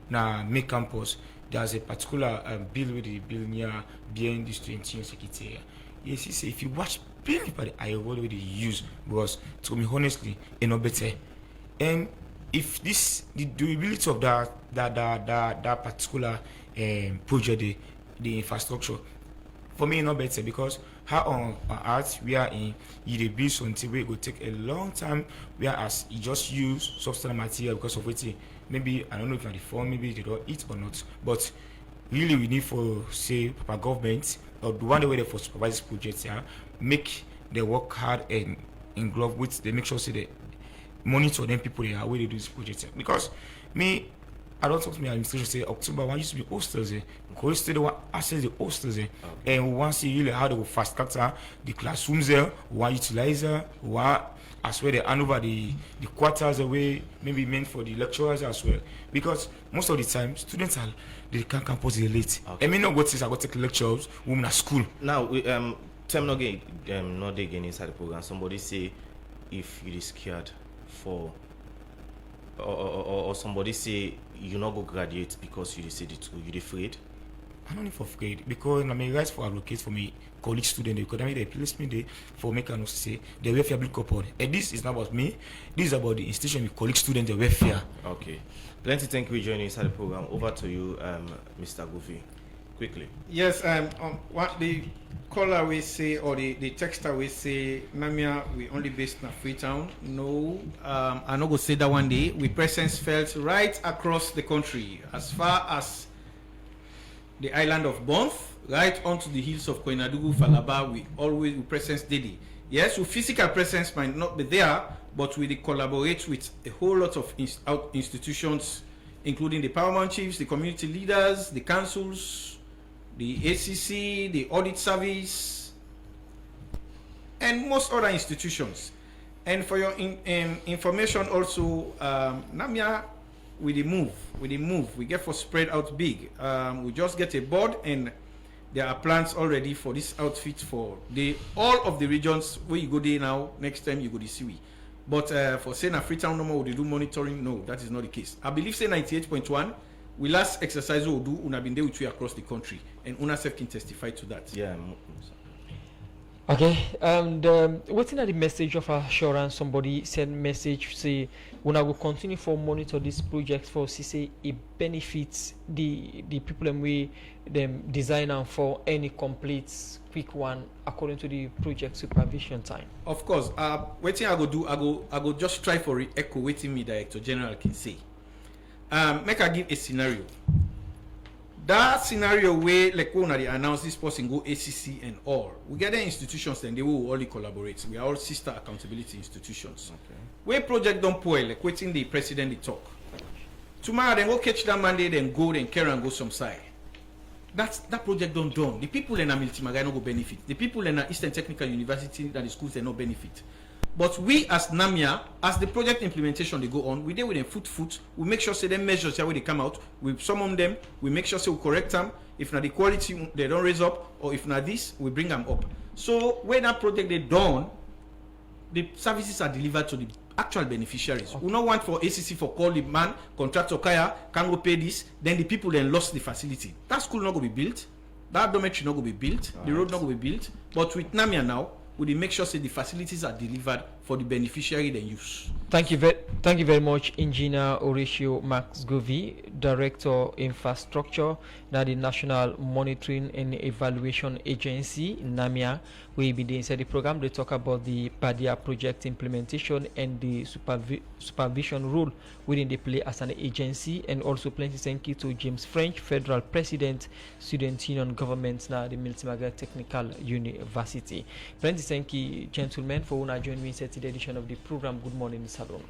now make campus, there's a particular bill with the bill near behind this 20 secretary. You see say if you watch really by the I already use because to me honestly no better. And if this the durability of that particular project the infrastructure for me no better because how on art we are in the build something where it will take a long time whereas you just use substandard material because of waiting maybe I don't know if the form maybe they don't eat or not but really we need for say Papa government or the one way they for supervise this project make they work hard and in glove with they make sure say they monitor them people they are where they do this project because me I don't talk to my administration say October one used to be hostels go stay the one access the hostels and we want to see really how they will fast capture the classrooms there one utilizer one as well they hand over the quarters away maybe meant for the lecturers as well because most of the time students are they can't campus late. I mean not go to I go take lectures women at school. Now we time not again inside the program. Somebody say if you is scared for or somebody say you not go graduate because you say the two you afraid. I'm not for afraid because I mean guys for allocate for me college student because I mean they place me there for make us say the welfare bill couple. And this is not about me. This is about the institution with college student the welfare. Okay. Plenty thank you for joining inside the program. Over to you, Mr. Goofy. Quickly. Yes, what the caller we say or the texter we say Namia we only based in Freetown. No, I'm not gonna say that one day. We presence felt right across the country as far as the island of Banff, right onto the hills of Koinadugu, Falaba, we presence daily. Yes, our physical presence might not be there, but we collaborate with a whole lot of institutions, including the paramount chiefs, the community leaders, the councils, the ACC, the audit service, and most other institutions. And for your information also, Namia, with the move, we get for spread out big. We just get a board and there are plans already for this outfit for all of the regions where you go there now. Next time you go to see. But for saying a Freetown number, would they do monitoring? No, that is not the case. I believe say 98.1. We last exercise we do. Una been there with you across the country, and Una self can testify to that. Yeah. Okay, and what's the message of assurance? Somebody send message say Una will continue for monitor this project for say it benefits the people and we them design and for any complete quick one according to the project supervision time. Of course, waiting I go just try for echo waiting me Director General can say. Make I give a scenario. That scenario where like when they announce this person go ACC and all, we get the institutions then they will all collaborate. We are all sister accountability institutions. Okay. Where project don't spoil like waiting the president they talk. Tomorrow then go catch that Monday, then go, then carry and go some side. That project don't done. The people in Miltimagai no go benefit. The people in Eastern Technical University that the schools they no benefit. But we as NAMIA, as the project implementation they go on, we deal with them foot. We make sure say them measures how they come out. We summon them. We make sure say we correct them. If not the quality they don't raise up, or if not this, we bring them up. So when that project they done, the services are delivered to the actual beneficiaries. Okay. We don't want for ACC for call the man, contractor Kaya, can go pay this, then the people then lost the facility. That school not going to be built, that dormitory not going to be built, the road not going to be built. But with NAMIA now, we make sure say the facilities are delivered for the beneficiary they use. Thank you very much, Engineer Horatio Max Govey, Director Infrastructure, now the National Monitoring and Evaluation Agency, NAMIA. We be inside the program. They talk about the BADEA project implementation and the supervision role within the play as an agency, and also plenty thank you to James French, Federal President, Student Union Government, now the Miltimagai Technical University. Plenty thank you, gentlemen, for joining me in today's edition of the program. Good morning, Salon.